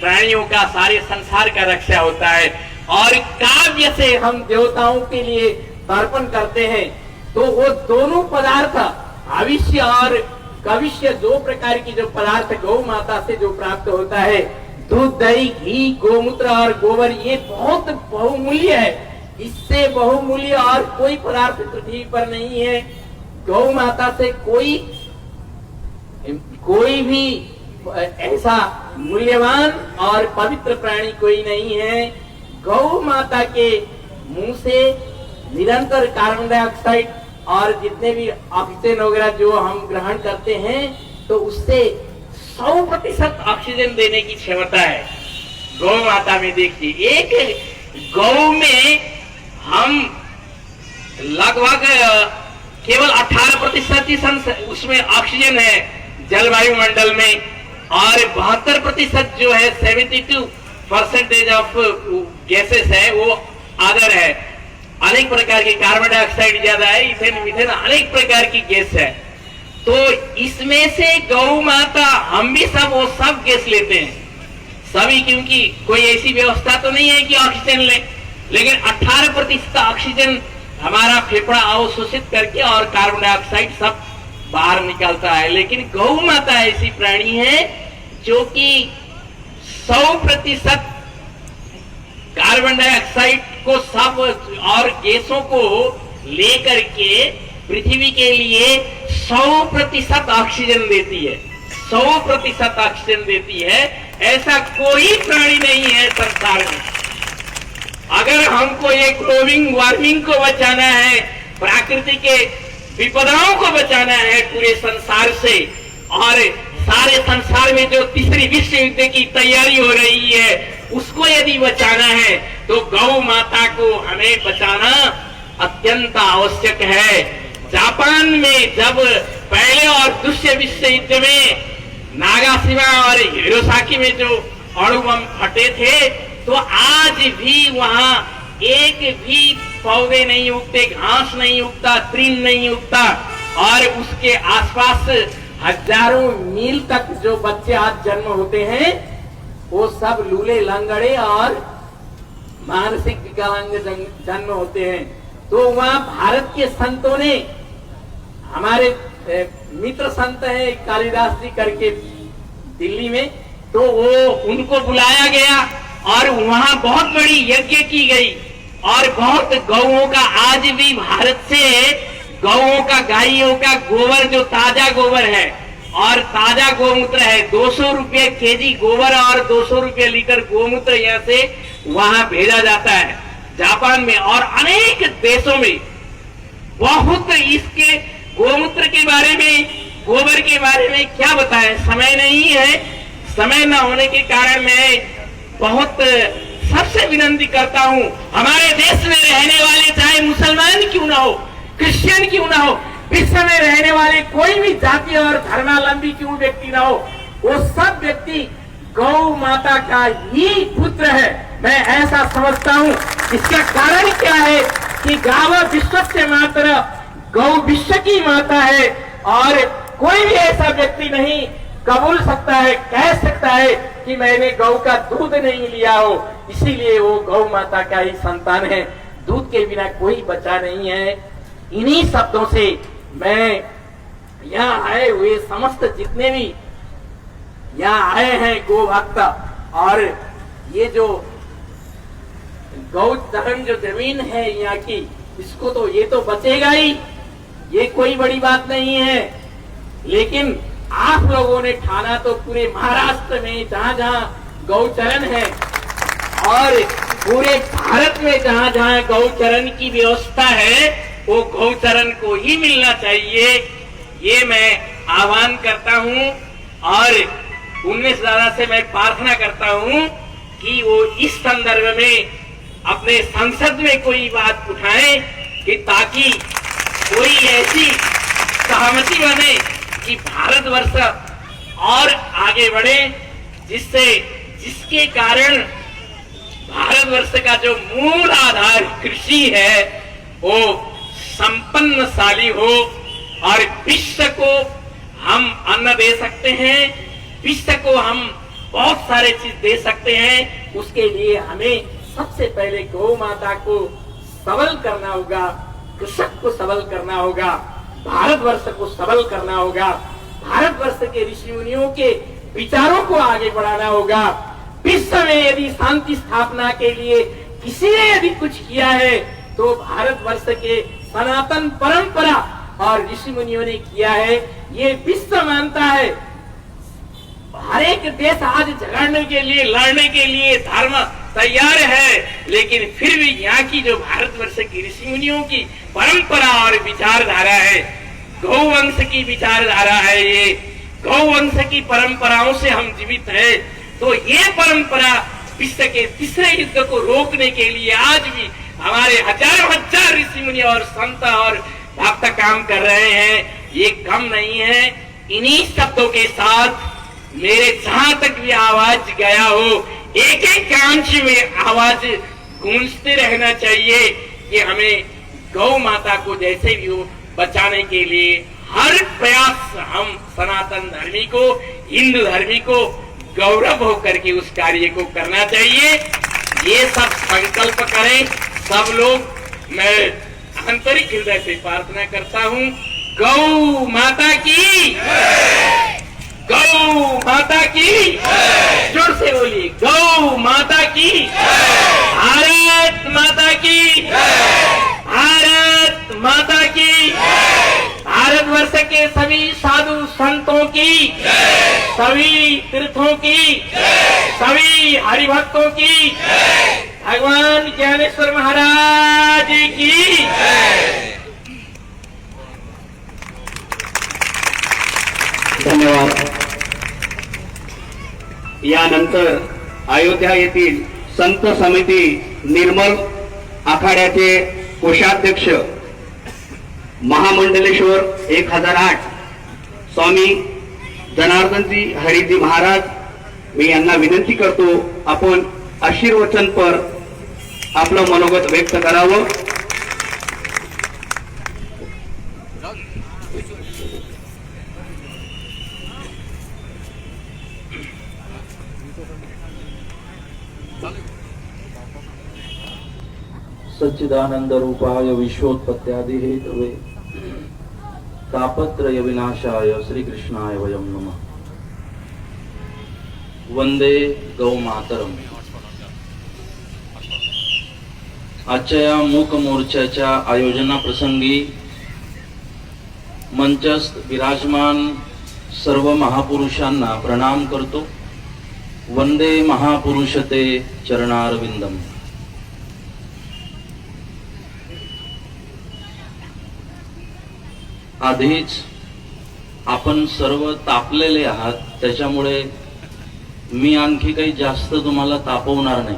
प्राणियों का, सारे संसार का रक्षा होता है। और काव्य से हम देवताओं के लिए तर्पण करते हैं। तो वो दोनों पदार्थ, भविष्य और कविष्य, दो प्रकार की जो पदार्थ गौ माता से जो प्राप्त होता है, दूध, दही, घी, गोमूत्र और गोबर, ये बहुत बहुमूल्य है। इससे बहुमूल्य और कोई पदार्थ पृथ्वी पर नहीं है। गौ माता से कोई भी ऐसा मूल्यवान और पवित्र प्राणी कोई नहीं है। गौ माता के मुंह से निरंतर कार्बन डाइऑक्साइड और जितने भी ऑक्सीजन वगैरह जो हम ग्रहण करते हैं, तो उससे 100% ऑक्सीजन देने की क्षमता है गौ माता में। देखिए, एक गौ में हम लगभग केवल 18% ही उसमें ऑक्सीजन है जलवायु मंडल में, और 72% जो है 72% ऑफ गैसेस है वो अदर है। अनेक प्रकार की कार्बन डाइऑक्साइड ज्यादा है, इथेन, मीथेन, अनेक प्रकार की गैस है। तो इसमें से गौ माता, हम भी सब वो सब गैस लेते हैं सभी, क्योंकि कोई ऐसी व्यवस्था तो नहीं है कि ऑक्सीजन ले, लेकिन 18% ऑक्सीजन हमारा फेफड़ा अवशोषित करके और कार्बन डाइऑक्साइड सब बाहर निकालता है। लेकिन गौ माता ऐसी प्राणी है जो कि 100% कार्बन डाइऑक्साइड को सब और गैसों को लेकर के पृथ्वी के लिए 100% ऑक्सीजन देती है। 100% ऑक्सीजन देती है। ऐसा कोई प्राणी नहीं है संसार में। अगर हमको ये ग्लोबल वार्मिंग को बचाना है, प्रकृति के विपदाओं को बचाना है पूरे संसार से, और सारे संसार में जो तीसरी विश्व युद्ध की तैयारी हो रही है उसको यदि बचाना है, तो गौ माता को हमें बचाना अत्यंत आवश्यक है। जापान में जब पहले और दूसरे विश्व युद्ध में नागासाकी और हिरोशिमा में जो अणु बम फटे थे, तो आज भी वहां एक भी पौधे नहीं उगते, घास नहीं उगता, तृण नहीं उगता, और उसके आसपास हजारों मील तक जो बच्चे आज जन्म होते हैं वो सब लूले लंगड़े और मानसिक विकलांग जन्म होते हैं, तो वहाँ भारत के संतों ने, हमारे मित्र संत है कालिदास जी करके दिल्ली में, तो वो उनको बुलाया गया और वहाँ बहुत बड़ी यज्ञ की गई और बहुत गौओं का, आज भी भारत से गौओं का, गायों का गोबर जो ताजा गोबर है और ताजा गोमूत्र है, 200 रुपये केजी गोबर और 200 रुपये लीटर गोमूत्र यहाँ से वहां भेजा जाता है जापान में और अनेक देशों में। बहुत इसके गोमूत्र के बारे में, गोबर के बारे में क्या बताएं, समय नहीं है। समय न होने के कारण मैं बहुत सबसे विनती करता हूं, हमारे देश में रहने वाले चाहे मुसलमान क्यों ना हो, क्रिश्चियन क्यों ना हो, विश्व में रहने वाले कोई भी जाति और धर्मावलंबी क्यों व्यक्ति ना हो, वो सब व्यक्ति गौ माता का ही पुत्र है। मैं ऐसा समझता हूँ। इसका कारण क्या है कि गाव विश्व से मात्र, गौ विश्व की माता है और कोई भी ऐसा व्यक्ति नहीं कबूल सकता है, कह सकता है कि मैंने गौ का दूध नहीं लिया हो, इसीलिए वो गौ माता का ही संतान है। दूध के बिना कोई बच्चा नहीं है। इन्हीं शब्दों से मैं यहाँ आए हुए समस्त जितने भी यहाँ आए हैं गौ भक्त, और ये जो गौ धर्म जो जमीन है यहाँ की, इसको तो ये तो बचेगा ही, ये कोई बड़ी बात नहीं है। लेकिन आप लोगों ने ठाना तो पूरे महाराष्ट्र में जहां जहां गौचरण है और पूरे भारत में जहां जहां गौचरण की व्यवस्था है, वो गौचरण को ही मिलना चाहिए, ये मैं आह्वान करता हूं। और उन्नीस दादा से मैं प्रार्थना करता हूं कि वो इस संदर्भ में अपने संसद में कोई बात उठाएं कि ताकि कोई ऐसी सहमति बने कि भारतवर्ष और आगे बढ़े, जिसके कारण भारतवर्ष का जो मूल आधार कृषि है वो संपन्नशाली हो और विश्व को हम अन्न दे सकते हैं, विश्व को हम बहुत सारे चीज दे सकते हैं। उसके लिए हमें सबसे पहले गौ माता को सबल करना होगा, कृषक को सबल करना होगा, भारतवर्ष को सबल करना होगा, भारतवर्ष के ऋषि मुनियों के विचारों को आगे बढ़ाना होगा। विश्व में यदि शांति स्थापना के लिए किसी ने यदि कुछ किया है तो भारतवर्ष के सनातन परंपरा और ऋषि मुनियों ने किया है। ये विश्व मानता है। हर एक देश आज झगड़ने के लिए, लड़ने के लिए धर्म तैयार है, लेकिन फिर भी यहाँ की जो भारतवर्ष की ऋषि मुनियों की परंपरा और विचारधारा है, गौवंश की विचारधारा है, ये गौवंश की परंपराओं से हम जीवित है। तो ये परंपरा विश्व के तीसरे युद्ध को रोकने के लिए आज भी हमारे हजारों हजार ऋषि मुनि और संत और भक्त काम कर रहे हैं, ये कम नहीं है। इन्हीं शब्दों के साथ मेरे जहां तक भी आवाज गया हो, एक एक कांच में आवाज गूंजते रहना चाहिए कि हमें गौ माता को जैसे भी हो बचाने के लिए हर प्रयास हम सनातन धर्मी को, हिंदू धर्मी को गौरव होकर के उस कार्य को करना चाहिए। ये सब संकल्प करें सब लोग। मैं आंतरिक हृदय से प्रार्थना करता हूँ, गौ माता की, गौ माता की, जोर से बोलिए, गौ माता की, भारत माता की, भारत माता की, भारतवर्ष के सभी साधु संतों की, सभी तीर्थों की, सभी हरिभक्तों की, भगवान ज्ञानेश्वर महाराज की। धन्यवाद। यानंतर अयोध्या येथील संत समिती निर्मल आखाड्याचे कोषाध्यक्ष महामंडलेश्वर 1008 स्वामी जनार्दनजी हरिजी महाराज, मी यांना विनंती करतो आपण आशीर्वचन पर आपलं मनोगत व्यक्त करावं। सच्चिदानंद रूपाय विश्वोत्पत्त्यादि हेतवे तापत्रय विनाशाय श्रीकृष्णाय वयं नमः। वंदे गौ मातरम। आजच्या या मूक मोर्चाच्या आयोजनाप्रसंगी मंचस्थ विराजमान सर्व महापुरुषांना प्रणाम करतो। वंदे महापुरुषते चरणारविंदम। आधीच आपण सर्व तापलेले आहात, त्याच्यामुळे मी आणखी काही जास्त तुम्हाला तापवणार नाही।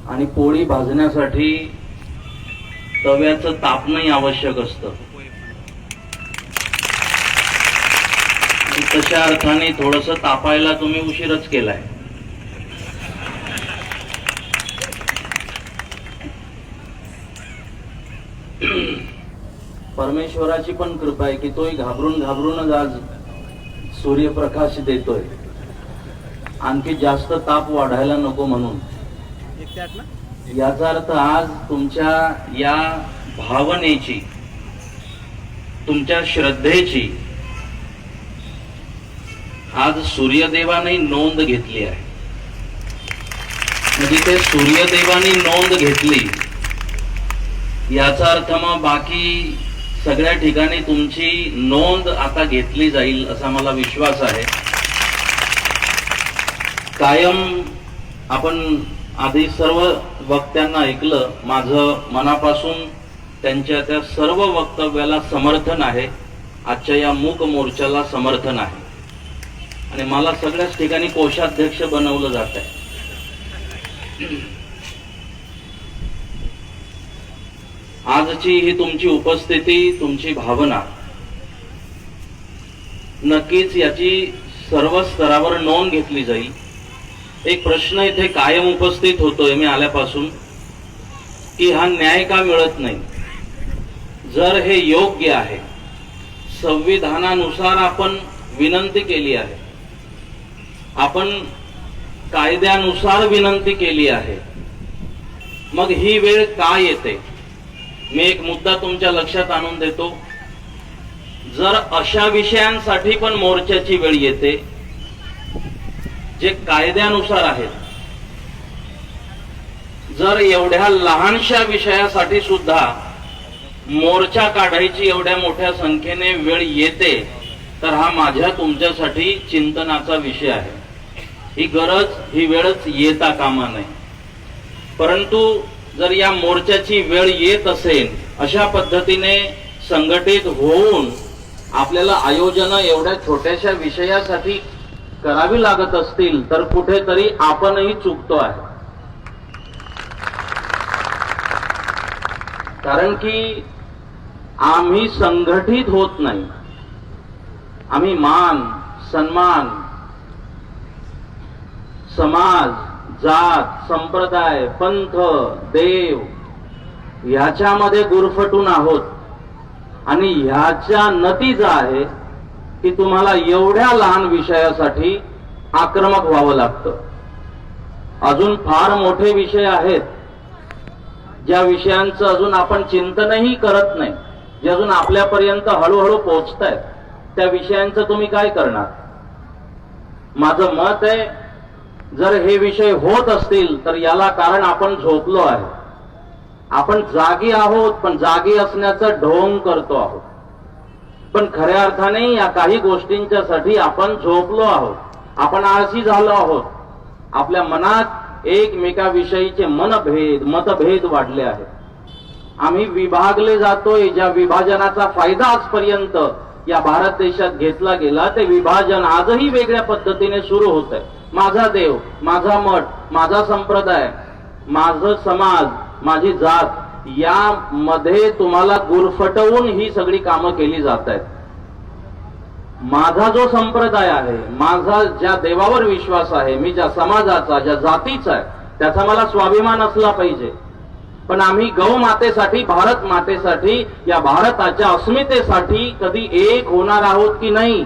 आणि पोळी भाजण्यासाठी तव्याचं तापणंही आवश्यक असतं। तशा अर्थाने थोडस तापायला तुम्ही उशीरच केलाय। परमेश्वराची पण कृपा आहे की तोही घाबरूनच आज सूर्यप्रकाश देतोय, आणखी जास्त ताप वाढायला नको म्हणून। याचा अर्थ आज तुमच्या या भावनेची, तुमच्या श्रद्धेची आज सूर्यदेवाने नोंद घेतली आहे। म्हणजे ते सूर्यदेवाने नोंद घेतली याचा अर्थ मग बाकी सगळ्या ठिकाणी तुमची नोंद आता घेतली जाईल असा मला विश्वास आहे। कायम आपण आधी सर्व वक्त्यांना ऐकलं, माझं मनापासून त्यांच्या त्या सर्व वक्तव्याला समर्थन आहे, आजच्या या मूक मोर्चाला समर्थन आहे। आणि मला सगळ्याच ठिकाणी कोषाध्यक्ष बनवलं जात आहे। आजची ही तुमची उपस्थिती, तुमची भावना नक्कीच याची सर्व स्तरावर नोंद घेतली जाईल। एक प्रश्न इथे कायम उपस्थित होतोय मी आल्यापासून की हा न्याय का मिळत नाही। जर हे योग्य आहे, संविधानानुसार आपण विनंती केली आहे, आपण कायद्यानुसार विनंती केली आहे, मग ही वेळ का येते? मी एक मुद्दा तुमच्या लक्षात आणून देतो। जर अशा विषयांसाठी पण मोर्चाची वेळ येते जे कायद्यानुसार आहेत, जर एवढ्या लहानशा विषयासाठी सुद्धा मोर्चा काढायची एवढ्या मोठ्या संख्येने वेळ येते, तर हा माझ्या तुमच्यासाठी चिंतनाचा विषय आहे। ही गरज, ही वेळच येता कामा नये। परंतु जर या मोर्चाची वेळ येत असेल, अशा पद्धतीने संघटित होऊन आपल्याला आयोजन एवढ्या छोट्याशा विषयासाठी करावी लागत असतील, तर कुठेतरी आपणही चुकतो आहे। कारण की आम्ही संघटित होत नाही। आम्ही मान, सन्मान, समाज, जात, संप्रदाय, पंथ, देव ह्याच्यामध्ये गुरफटून आहोत। आणि ह्याचा नतीजा आहे की तुम्हाला एवढ्या लहान विषयासाठी आक्रमक व्हावं लागतं। अजून फार मोठे विषय आहेत, ज्या विषयांचं अजून आपण चिंतनही करत नाही, जे अजून आपल्यापर्यंत हळूहळू पोहोचतायत, त्या विषयांचं तुम्ही काय करणार? माझं मत आहे, जर हे विषय होत असतील तर याला कारण आपण झोपलो आहे। आपण जागी आहोत, पण जागी असण्याचं ढोंग करतो आहोत। पण खऱ्या अर्थाने या काही गोष्टींच्यासाठी आपण झोपलो आहोत, आपण आळशी झालो आहोत। आपल्या मनात एकमेकाविषयीचे मतभेद वाढले आहेत। आम्ही विभागले जातोय। ज्या विभाजनाचा फायदा आजपर्यंत या भारत देशात घेतला गेला, ते विभाजन आजही वेगळ्या पद्धतीने सुरू होत आहे। माझा देव, माझा मठ, माझा संप्रदाय, माझं समाज, माझी जात, यामध्ये तुम्हाला गुरफटवून ही सगळी कामं केली जात आहेत। माझा जो संप्रदाय आहे, माझा ज्या देवावर विश्वास आहे, मी ज्या समाजाचा, ज्या जातीचा आहे, त्याचा मला स्वाभिमान असला पाहिजे। पण आम्ही गौ मातेसाठी, भारत मातेसाठी, या भारताच्या अस्मितेसाठी कधी एक होणार आहोत की नाही?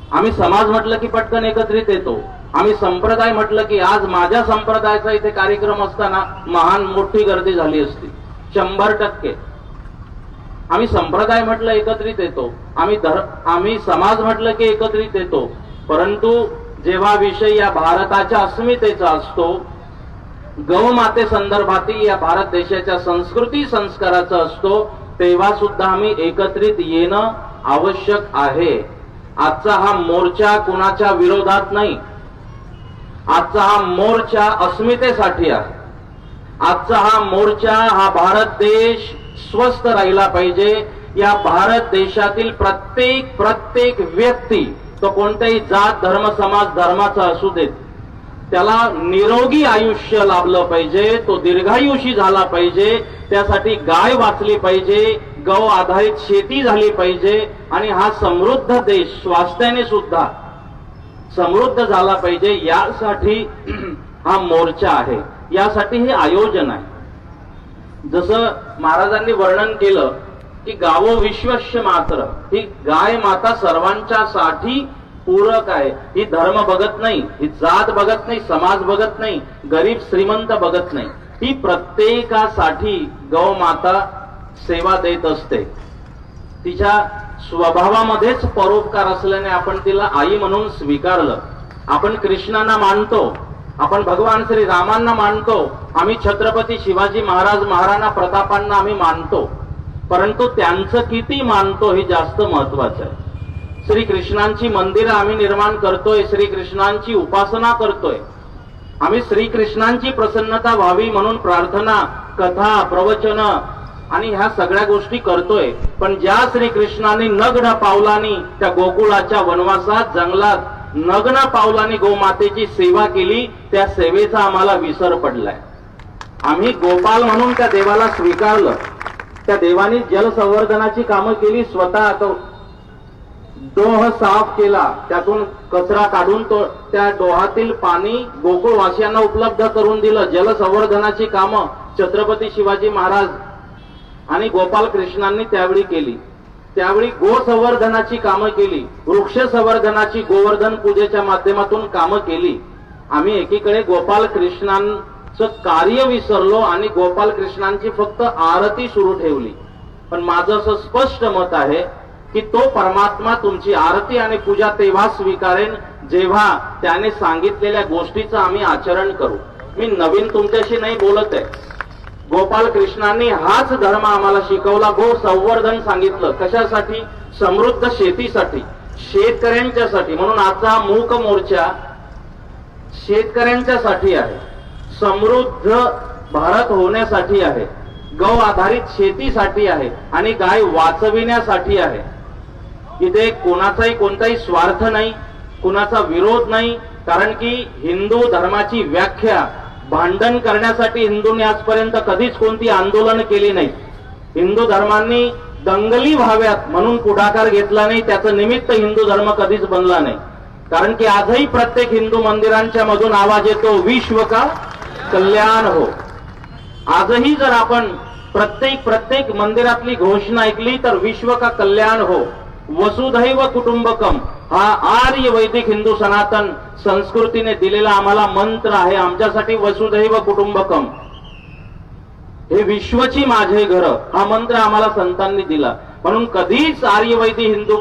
आम्ही समाज म्हटलं की पटकन एकत्रित येतो, आम्ही संप्रदाय म्हटलं की आज माझ्या संप्रदायाचा इथे कार्यक्रम असताना महान मोठी गर्दी झाली असती, 100%. आम्ही संप्रदाय म्हटलं एकत्रित येतो, आम्ही समाज म्हटलं की एकत्रित येतो, परंतु जेव्हा विषय या भारताच्या अस्मितेचा असतो, गौमाते संदर्भातील या भारत देशाच्या संस्कृती संस्काराचा असतो, तेव्हा सुद्धा आम्ही एकत्रित येणं आवश्यक आहे. आजचा हा मोर्चा कुणाच्या विरोधात नाही, आजचा हा मोर्चा अस्मितेसाठी आहे. आजचा हा मोर्चा हा भारत देश स्वस्थ राहिला पाहिजे. या भारत देशातील प्रत्येक व्यक्ती, तो कोणत्याही जात धर्म समाज धर्माचा असू देत, त्याला निरोगी आयुष्य लाभलं पाहिजे, तो दीर्घायुषी झाला पाहिजे. त्यासाठी गाय वाचली पाहिजे, गौ आधारित शेती झाली पाहिजे आणि हा समृद्ध देश स्वास्थ्याने सुद्धा समृद्ध झाला पाहिजे. यासाठी हा मोर्चा आहे, यासाठी हे आयोजन आहे. जसं महाराजांनी वर्णन केलं की गावो विश्वस्य मात्र, ही गाय माता सर्वांच्यासाठी पूरक आहे. ही धर्म बघत नाही, ही जात बघत नाही, समाज बघत नाही, गरीब श्रीमंत बघत नाही, ही प्रत्येकासाठी गौ माता सेवा देत असते. तिच्या स्वभावामध्येच परोपकार असल्याने आपण तिला आई म्हणून स्वीकारलं. आपण कृष्णांना मानतो, आपण भगवान श्री रामांना मानतो, आम्ही छत्रपती शिवाजी महाराज महाराणा प्रतापांना आम्ही मानतो, परंतु त्यांचं किती मानतो हे जास्त महत्वाचं आहे. श्रीकृष्णांची मंदिरं आम्ही निर्माण करतोय, श्रीकृष्णांची उपासना करतोय, आम्ही श्रीकृष्णांची प्रसन्नता व्हावी म्हणून प्रार्थना, कथा, प्रवचन आणि ह्या सगळ्या गोष्टी करतोय. पण ज्या श्रीकृष्णाने नग्न पावलांनी त्या गोकुळाच्या वनवासात जंगलात नग्न पावलांनी गोमातेची सेवा केली, त्या सेवेचा आम्हाला विसर पडलाय. आम्ही गोपाल म्हणून त्या देवाला स्वीकारलं. त्या देवाने जलसंवर्धनाची कामं केली, स्वतः तो डोह साफ केला, त्यातून कचरा काढून तो त्या डोहातील पाणी गोकुळवासियांना उपलब्ध करून दिलं. जलसंवर्धनाची कामं छत्रपती शिवाजी महाराज आणि गोपाल कृष्णांनी त्यावेळी केली. त्यावेळी गोसंवर्धनाची कामं केली, वृक्ष संवर्धनाची गोवर्धन पूजेच्या माध्यमातून कामं केली. आम्ही एकीकडे गोपाल कृष्णांचं कार्य विसरलो आणि गोपाल कृष्णांची फक्त आरती सुरू ठेवली. पण माझं असं स्पष्ट मत आहे की तो परमात्मा तुमची आरती आणि पूजा तेव्हा स्वीकारेन जेव्हा त्याने सांगितलेल्या गोष्टीचं आम्ही आचरण करू. मी नवीन तुमच्याशी नाही बोलत आहे. गोपाल कृष्णांनी हाच धर्म आम्हाला शिकवला. गो संवर्धन सांगितलं, कशासाठी? समृद्ध शेतीसाठी, शेतकऱ्यांच्यासाठी. म्हणून आजचा मूक मोर्चा शेतकऱ्यांच्यासाठी आहे, समृद्ध भारत होण्यासाठी आहे, गौ आधारित शेतीसाठी आहे आणि गाय वाचविण्यासाठी आहे. इथे कोणाचाही कोणताही स्वार्थ नाही, कुणाचा विरोध नाही. कारण की हिंदू धर्माची व्याख्या भांडण करण्यासाठी हिंदूंनी आजपर्यंत कधीच कोणती आंदोलन केली नाही. हिंदू धर्मांनी दंगली व्हाव्यात म्हणून पुढाकार घेतला नाही, त्याचं निमित्त हिंदू धर्म कधीच बनला नाही. कारण की आजही प्रत्येक हिंदू मंदिरांच्या मधून आवाज येतो, विश्व का कल्याण हो. आजही जर आपण प्रत्येक मंदिरातली घोषणा ऐकली तर विश्व का कल्याण हो, वसुधैव कुटुंबकम हा आर्य वैदिक हिंदू सनातन संस्कृतीने दिलेला आम्हाला मंत्र आहे. आमच्यासाठी वसुधैव कुटुंबकम, हे विश्वची माझे घर, हा मंत्र आम्हाला संतांनी दिला. म्हणून कधीच आर्य वैदिक हिंदू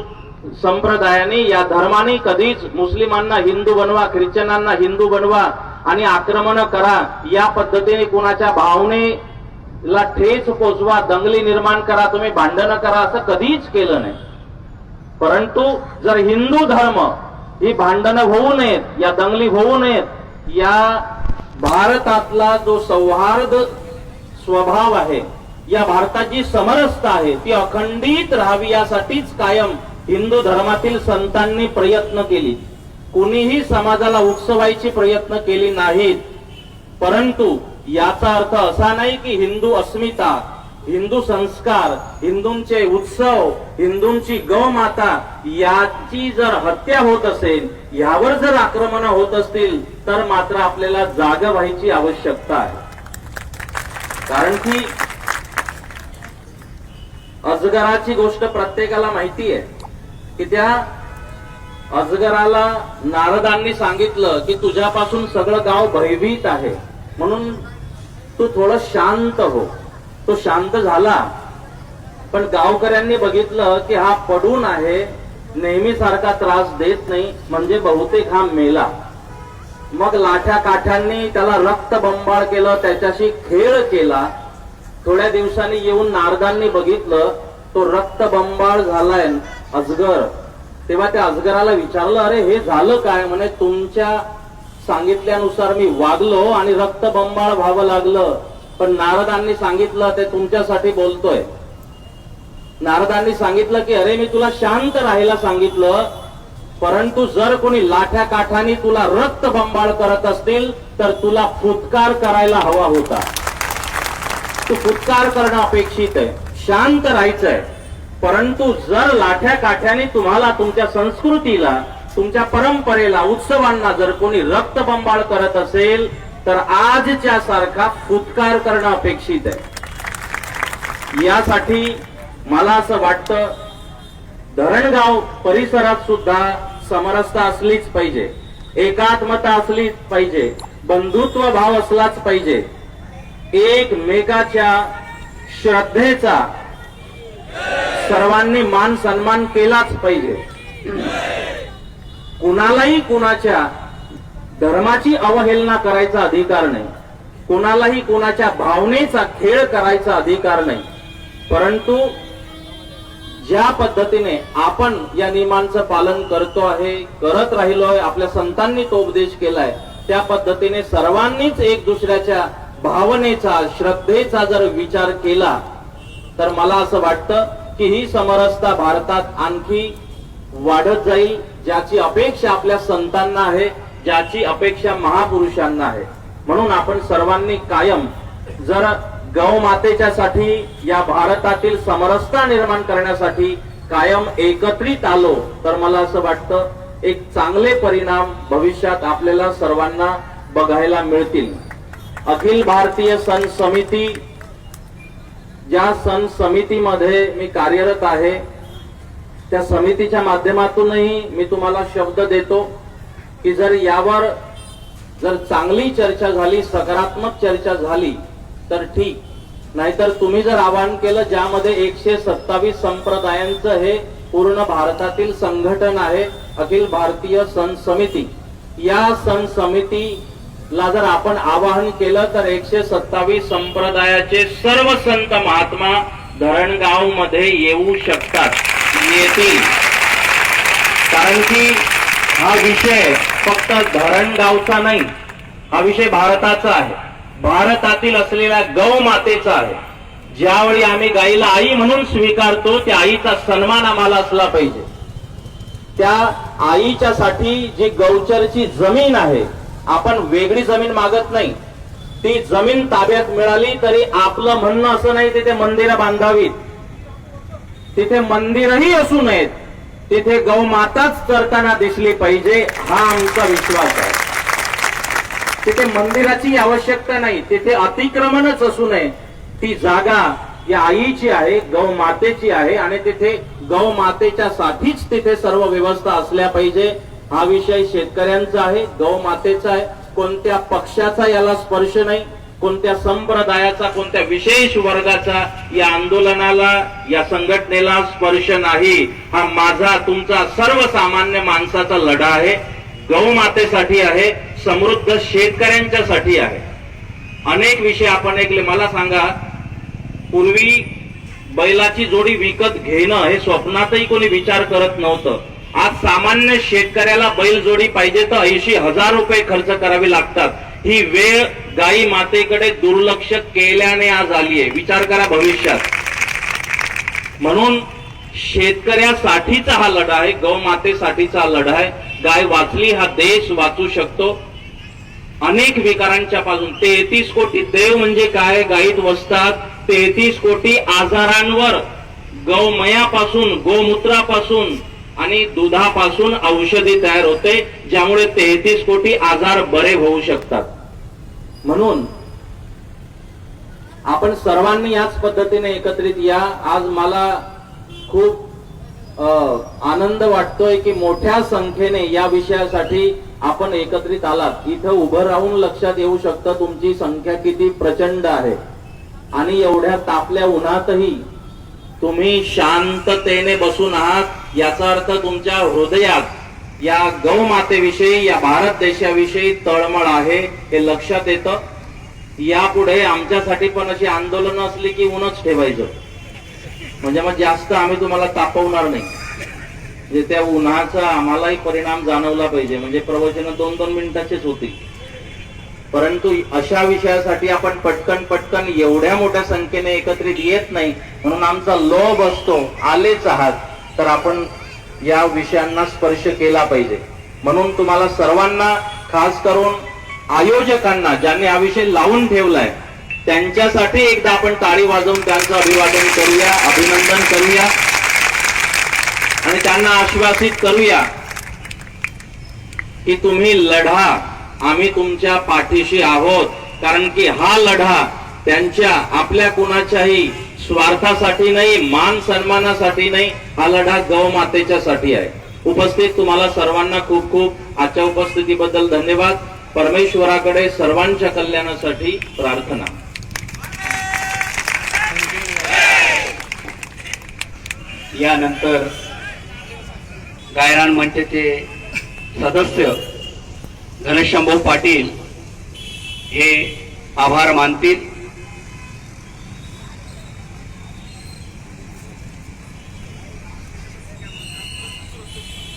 संप्रदायाने या धर्माने कधीच मुस्लिमांना हिंदू बनवा, ख्रिश्चनांना हिंदू बनवा आणि आक्रमण करा, या पद्धतीने कुणाच्या भावनेला ठेच पोचवा, दंगली निर्माण करा, तुम्ही भांडणं करा, असं कधीच केलं नाही. परंतु जर हिंदू धर्म ही भांडणं होऊ नयेत, या दंगली होऊ नयेत, या भारतातला जो सौहार्द स्वभाव आहे, या भारताची समरसता आहे, ती अखंडित राहावी यासाठीच कायम हिंदू धर्मातील संतांनी प्रयत्न केली. कोणीही समाजाला उकसवायची प्रयत्न केली नाहीत. परंतु याचा अर्थ असा नाही की हिंदू अस्मिता, हिंदू संस्कार, हिंदूंचे उत्सव, हिंदूंची गौमाता याची जर हत्या होत असेल, यावर जर आक्रमण होत असतील तर मात्र आपल्याला जागा व्हायची आवश्यकता आहे. कारण की अजगराची गोष्ट प्रत्येकाला माहिती आहे की त्या अजगराला नारदांनी सांगितलं की तुझ्यापासून सगळं गाव भयभीत आहे, म्हणून तू थोडं शांत हो. तो शांत झाला, पण गावकऱ्यांनी बघितलं की हा पडून आहे, नेहमी सारखा त्रास देत नाही, म्हणजे बहुतेक हा मेला. मग लाठ्या काठ्यांनी त्याला रक्तबंबाळ केलं, त्याच्याशी खेळ केला. थोड्या दिवसांनी येऊन नारदांनी बघितलं तो रक्तबंबाळ झालाय अजगर. तेव्हा त्या अजगराला विचारलं, अरे हे झालं काय? म्हणे तुमच्या सांगितल्यानुसार मी वागलो आणि रक्तबंबाळ व्हावं लागलं, पण नारदांनी सांगितलं ते तुमच्यासाठी बोलतोय. नारदांनी सांगितलं की अरे मी तुला शांत राहायला सांगितलं, परंतु जर कोणी लाठ्या काठाने तुला रक्तबंबाळ करत असतील तर तुला फुटकार करायला हवा होता. तू फुटकार करणं अपेक्षित आहे, शांत राहायचंय. परंतु जर लाठ्या काठ्याने तुम्हाला तुमच्या संस्कृतीला, तुमच्या परंपरेला, उत्सवांना जर कोणी रक्तबंबाळ करत असेल तर आजच्या सारखा फुटकार करणं अपेक्षित आहे. यासाठी मला असं वाटतं धरणगाव परिसरात सुद्धा समरसता असलीच पाहिजे, एकात्मता असलीच पाहिजे, बंधुत्व भाव असलाच पाहिजे, एकमेकाच्या श्रद्धेचा सर्वांनी मान सन्मान केलाच पाहिजे. कुणालाही कुणाच्या धर्माची अवहेलना करायचा अधिकार नाही, कुणालाही कुणाच्या भावनेचा खेळ करायचा अधिकार नाही. परंतु ज्या पद्धतीने आपण या नियमांचं पालन करतो आहे, करत राहिलोय, आपल्या संतांनी तो उपदेश केलाय, त्या पद्धतीने सर्वांनीच एक दुसऱ्याच्या भावनेचा, श्रद्धेचा जर विचार केला तर मला असं वाटतं की ही समरसता भारतात आणखी वाढत जाईल, ज्याची अपेक्षा आपल्या संतांना आहे, ज्याची अपेक्षा महापुरुषांना आहे. म्हणून आपण सर्वांनी कायम जर गौमातेच्या साठी, या भारतातील समरसता निर्माण करण्यासाठी कायम एकत्रित आलो तर मला असं वाटतं एक चांगले परिणाम भविष्यात आपल्याला सर्वांना बघायला मिळतील. अखिल भारतीय सन समिती, ज्या सन समितीमध्ये मी कार्यरत आहे, त्या समितीच्या माध्यमातूनही मी तुम्हाला शब्द देतो की जर यावर जर चांगली चर्चा झाली, सकारात्मक चर्चा झाली तर ठीक, नाहीतर तुम्ही जर आवाहन केलं ज्यामध्ये 127 संप्रदायांचं हे पूर्ण भारतातील संघटन आहे अखिल भारतीय सन समिती, या सन समितीला जर आपण आवाहन केलं तर 127 संप्रदायाचे सर्व संत महात्मा धरणगाव मध्ये येऊ शकतात, येतील. कारण की हा विषय फक्त धरणगावचा नाही, हा विषय भारताचा आहे, भारतातील असलेल्या गौ मातेचा आहे. ज्यावेळी आम्ही गाईला आई म्हणून स्वीकारतो त्या आईचा सन्मान आम्हाला असला पाहिजे. त्या आईच्या साठी जी गौचरची जमीन आहे, आपण वेगळी जमीन मागत नाही, ती जमीन ताब्यात मिळाली तरी आपलं म्हणणं असं नाही तिथे मंदिरं बांधावीत, तिथे मंदिरही असू नयेत, तिथे गौ माताच करताना दिसली पाहिजे, हा आमचा विश्वास आहे. तिथे मंदिराची आवश्यकता नाही, तिथे अतिक्रमणच असू नये, ती जागा या आईची आहे, गौ मातेची आहे आणि तिथे गौ मातेच्या साठीच तिथे सर्व व्यवस्था असल्या पाहिजे. हा विषय शेतकऱ्यांचा आहे, गौ मातेचा आहे, कोणत्या पक्षाचा याला स्पर्श नाही, कोणत्या संप्रदायाचा, कोणत्या विशेष वर्गाचा या आंदोलनाला, या संघटनेला स्पर्श नाही. हा माझा, तुमचा, सर्वसामान्य माणसाचा लढा आहे, गौ मातेसाठी आहे, समृद्ध शेतकऱ्यांच्यासाठी आहे. अनेक विषय आपण ऐकले. मला सांगा, पूर्वी बैलाची जोडी विकत घेणं हे स्वप्नातही कोणी विचार करत नव्हतं. आज सामान्य शेतकऱ्याला बैल जोडी पाहिजे तर 80,000 रुपये खर्च करावे लागतात. ही वेळ गाई मातेकडे दुर्लक्ष केल्याने आज आली आहे. विचार करा भविष्यात. म्हणून शेतकऱ्यासाठीचा हा लढा आहे, गौ मातेसाठीचा लढा आहे. गाय वाचली हा देश वाचू शकतो. अनेक विकारांच्या पासून 33 कोटी देव म्हणजे काय, गायीत वसतात. 33 कोटी आजारांवर गौमयापासून, गोमूत्रापासून आणि दुधापासून औषधी तयार होते, ज्यामुळे 33 कोटी आजार बरे होऊ शकतात. म्हणून आपण सर्वांनी याच पद्धतीने एकत्रित या. आज मला खूप आनंद वाटतोय की मोठ्या संख्येने या विषयासाठी आपण एकत्रित आलात. इथं उभं राहून लक्षात येऊ शकतं तुमची संख्या किती प्रचंड आहे आणि एवढ्या तापल्या उन्हातही तुम्ही शांततेने बसून आहात. याचा अर्थ तुमच्या हृदयात या गौमातेविषयी, या भारत देशाविषयी तळमळ आहे हे लक्षात येतं. यापुढे आमच्यासाठी पण अशी आंदोलनं असली की ऊनच ठेवायचं, म्हणजे मग जास्त आम्ही तुम्हाला तापवणार नाही. म्हणजे त्या उन्हाचा आम्हालाही परिणाम जाणवला पाहिजे. म्हणजे प्रवचन 2-2 मिनिटाचेच होती, परंतु अशा विषयासाठी आपण पटकन एवढ्या मोठ्या संख्येने एकत्रित येत नाही, म्हणून आमचा लोभ असतो. आलेच आहात तर आपण या विषयांना स्पर्श केला पाहिजे. म्हणून तुम्हाला सर्वांना, खास करून आयोजकांना ज्यांनी हा विषय लावून ठेवलाय, त्यांच्यासाठी एकदा आपण टाळी वाजवून त्यांचं अभिवादन करूया, अभिनंदन करूया आणि त्यांना आश्वासित करूया की तुम्ही लढा, आम्ही तुमच्या पाठीशी आहोत. कारण की हा लढा त्यांच्या, आपल्या कुणाच्याही स्वार्थासाठी नाही, मान सन्मानासाठी नाही, हा लढा गौमातेच्यासाठी आहे. उपस्थित तुम्हाला सर्वांना खूप खूप आजच्या उपस्थितीबद्दल धन्यवाद. परमेश्वराकडे सर्वांच्या कल्याणासाठी प्रार्थना. यानंतर गायरान मंचचे सदस्य घनशंभू पाटील हे आभार मानतील.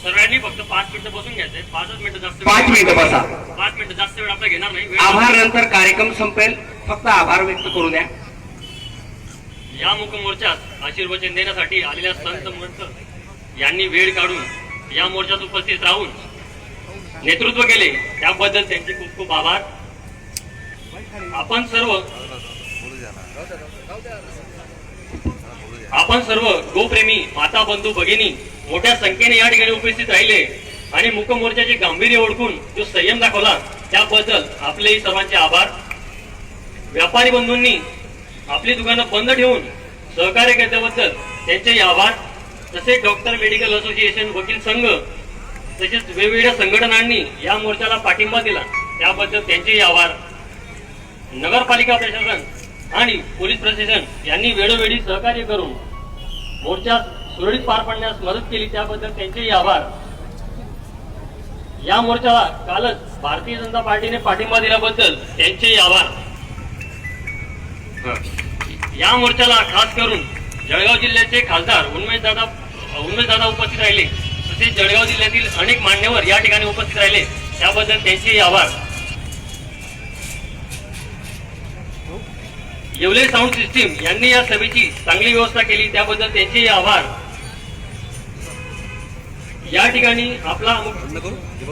सर्वांनी फक्त 5 मिनिटं बसून घ्यायचे. 5 मिनिटं जास्त 5 मिनिटं बसा. 5 मिनिटं जास्त वेळ आपला घेणार नाही. आभार नंतर कार्यक्रम संपेल. फक्त आभार व्यक्त करू द्या. या मुख मोर्चात आशीर्वचन देण्यासाठी आलेल्या संत महंत यांनी वेळ काढून या मोर्चात उपस्थित राहून नेतृत्व केले, त्याबद्दल त्यांचे खूप खूप आभार. आपण सर्व गोप्रेमी माता बंधू भगिनी मोठ्या संख्येने या ठिकाणी उपस्थित राहिले आणि मुख मोर्चाचे गांभीर्य ओळखून जो संयम दाखवला, त्याबद्दल आपले सर्वांचे आभार. व्यापारी बंधूंनी आपली दुकानं बंद ठेवून सहकार्य केल्याबद्दल त्यांचे आभार. तसेच डॉक्टर मेडिकल असोसिएशन, वकील संघ तसेच वेगवेगळ्या संघटनांनी या मोर्चाला पाठिंबा दिला, त्याबद्दल त्यांचेही आभार. नगरपालिका प्रशासन आणि पोलीस प्रशासन यांनी वेळोवेळी सहकार्य करून मोर्चा सुरळीत पार पाडण्यास मदत केली, त्याबद्दल त्यांचेही आभार. या मोर्चाला कालच भारतीय जनता पार्टीने पाठिंबा दिल्याबद्दल त्यांचेही आभार. या मोर्चाला खास करून जळगाव जिल्ह्याचे खासदार उन्मेष दादा उपस्थित राहिले, तसेच जळगाव जिल्ह्यातील अनेक मान्यवर या ठिकाणी उपस्थित राहिले, त्याबद्दल त्यांचेही आभार. येवले साऊंड सिस्टीम यांनी या सभेची चांगली व्यवस्था केली, त्याबद्दल त्यांचेही आभार. या ठिकाणी आपला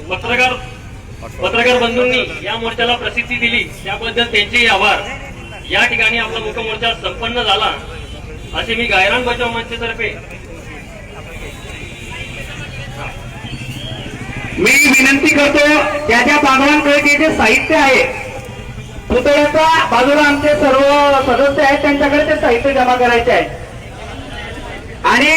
पत्रकार बंधूंनी या मोर्चाला प्रसिद्धी दिली, त्याबद्दल त्यांचेही आभार. या ठिकाणी आपला मुख्य मोर्चा संपन्न झाला असे मी गायरान बचाव मंचतर्फे मी विनंती करतो, ज्या ज्या बांधवांकडे जे साहित्य आहे, पुतळ्याच्या बाजूला आमचे सर्व सदस्य आहेत, त्यांच्याकडे ते साहित्य जमा करायचे आहे आणि